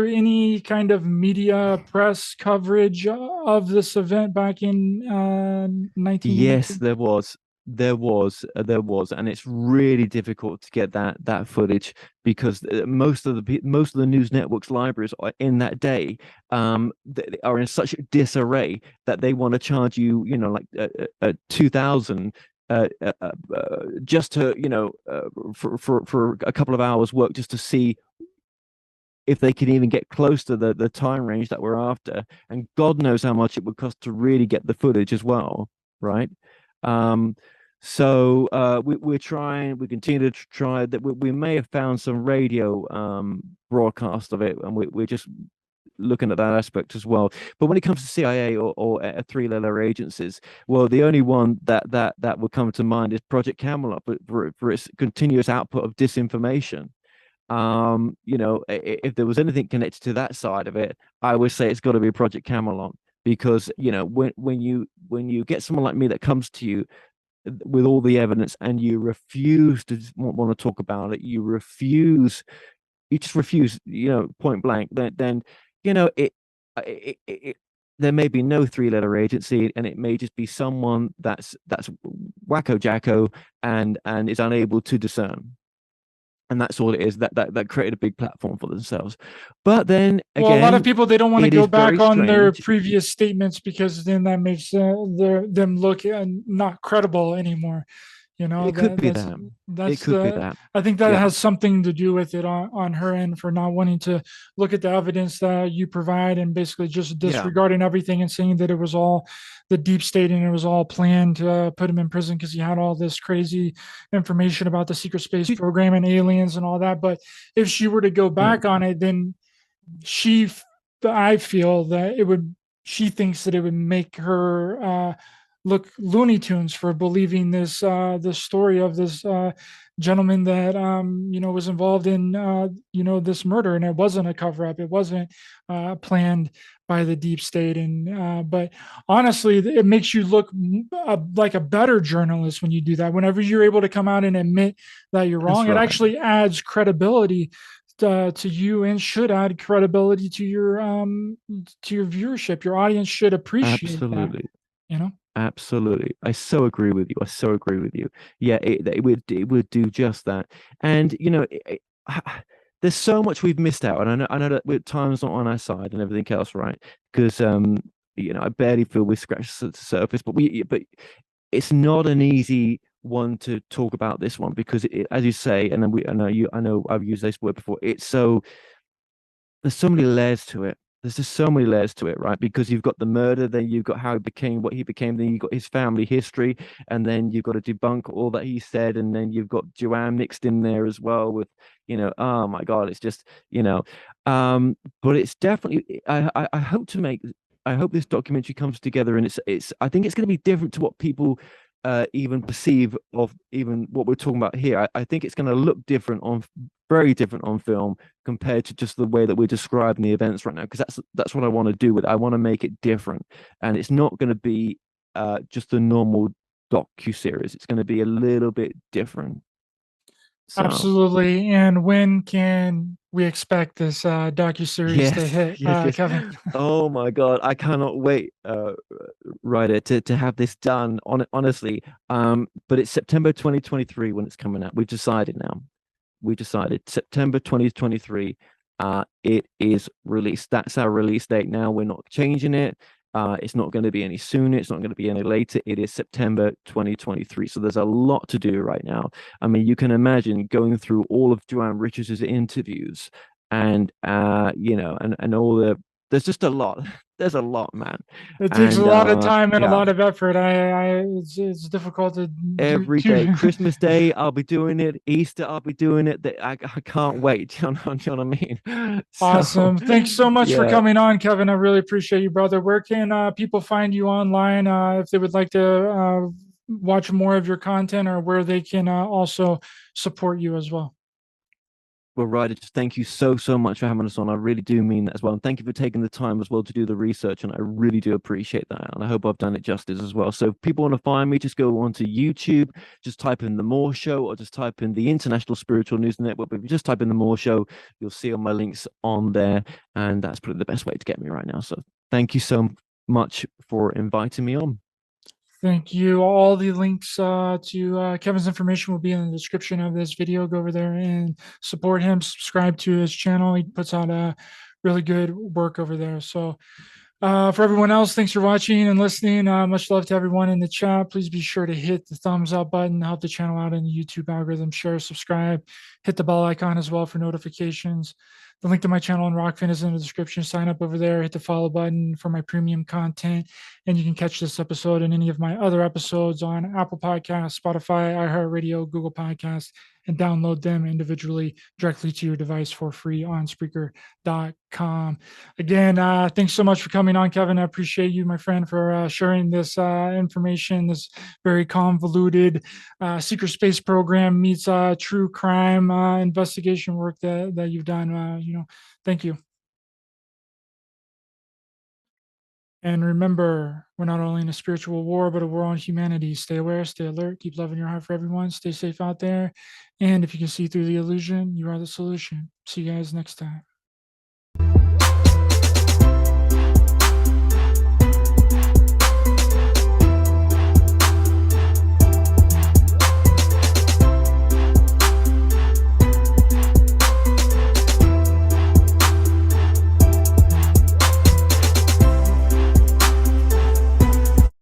any kind of media press coverage of this event back in Yes, 1992? there was, and it's really difficult to get that footage, because most of the news networks libraries in that day are in such disarray that they want to charge you, like 2,000, just to, for a couple of hours work, just to see if they can even get close to the time range that we're after. And God knows how much it would cost to really get the footage as well, right? Um, So we continue to try that. We may have found some radio broadcast of it, and we're just looking at that aspect as well. But when it comes to CIA or three-letter agencies, well, the only one that would come to mind is Project Camelot, but for its continuous output of disinformation. If there was anything connected to that side of it, I would say it's got to be Project Camelot, because when you get someone like me that comes to you with all the evidence and you refuse to want to talk about it, you just refuse, point blank, then it there may be no three-letter agency, and it may just be someone that's wacko jacko and is unable to discern. And that's all it is. That created a big platform for themselves. But then Well, a lot of again, people, they don't want to it go is very back on their strange. previous statements because then that makes them look not credible anymore. You know, It could be that. It that's could be the that. I think that Yeah. has something to do with it on her end for not wanting to look at the evidence that you provide and basically just Yeah. disregarding everything and saying that it was all the deep state and it was all planned to put him in prison because he had all this crazy information about the secret space program and aliens and all that. But if she were to go Yeah. back on it, then she I feel that it would she thinks that it would make her look Looney Tunes for believing this story of this gentleman that was involved in this murder, and it wasn't a cover up, it wasn't planned by the deep state. And but honestly, it makes you look like a better journalist when you do that. Whenever you're able to come out and admit that you're That's wrong, it right. actually adds credibility to you and should add credibility to your viewership. Your audience should appreciate that, Absolutely. you know. Absolutely. I so agree with you. I so agree with you. Yeah, it would do just that. And there's so much we've missed out. And I know that time's not on our side and everything else, right? Because I barely feel we scratched the surface, but it's not an easy one to talk about, this one, because as you say, and then I know I've used this word before. There's so many layers to it. There's just so many layers to it, right? Because you've got the murder, then you've got how he became what he became, then you've got his family history, and then you've got to debunk all that he said, and then you've got Joanne mixed in there as well with, oh my God, it's just, but it's definitely, I hope I hope this documentary comes together, and I think it's going to be different to what people even perceive of even what we're talking about here. I think it's going to look very different on film compared to just the way that we're describing the events right now, because that's what I want to do with it. I want to make it different, and it's not going to be just a normal docu series. It's going to be a little bit different. So Absolutely. And when can we expect this docu-series to yes, hit, yes, yes. Kevin? Oh my God, I cannot wait, Ryder, to have this done. Honestly, but it's September 2023 when it's coming out. We've decided now. We decided September 2023. It is released. That's our release date now. We're not changing it. It's not going to be any sooner. It's not going to be any later. It is September 2023. So there's a lot to do right now. I mean, you can imagine going through all of Joanne Richards' interviews and and all there's just a lot. There's a lot, man. It takes a And lot of time and a yeah, lot of effort. It's difficult to do every day. too. Christmas Day, I'll be doing it. Easter, I'll be doing it. I can't wait. You know what I mean? So, Awesome. Thanks so much for yeah. coming on, Kevin. I really appreciate you, brother. Where can people find you online if they would like to watch more of your content, or where they can also support you as well? Well, Ryder, just thank you so much for having us on. I really do mean that as well. And thank you for taking the time as well to do the research. And I really do appreciate that. And I hope I've done it justice as well. So if people want to find me, just go onto YouTube, just type in The More Show, or just type in the International Spiritual News Network. But if you just type in The More Show, you'll see all my links on there. And that's probably the best way to get me right now. So thank you so much for inviting me on. Thank you. All the links to Kevin's information will be in the description of this video. Go over there and support him. Subscribe to his channel. He puts out really good work over there. So for everyone else, thanks for watching and listening. Much love to everyone in the chat. Please be sure to hit the thumbs up button, help the channel out in the YouTube algorithm, share, subscribe, hit the bell icon as well for notifications. The link to my channel on Rokfin is in the description. Sign up over there, hit the follow button for my premium content, and you can catch this episode and any of my other episodes on Apple Podcasts, Spotify, iHeartRadio, Google Podcasts, and download them individually directly to your device for free on Spreaker.com. Again, thanks so much for coming on, Kevin. I appreciate you, my friend, for sharing this information, this very convoluted secret space program meets true crime investigation work that you've done. Thank you. And remember, we're not only in a spiritual war, but a war on humanity. Stay aware, stay alert, keep loving your heart for everyone, stay safe out there. And if you can see through the illusion, you are the solution. See you guys next time.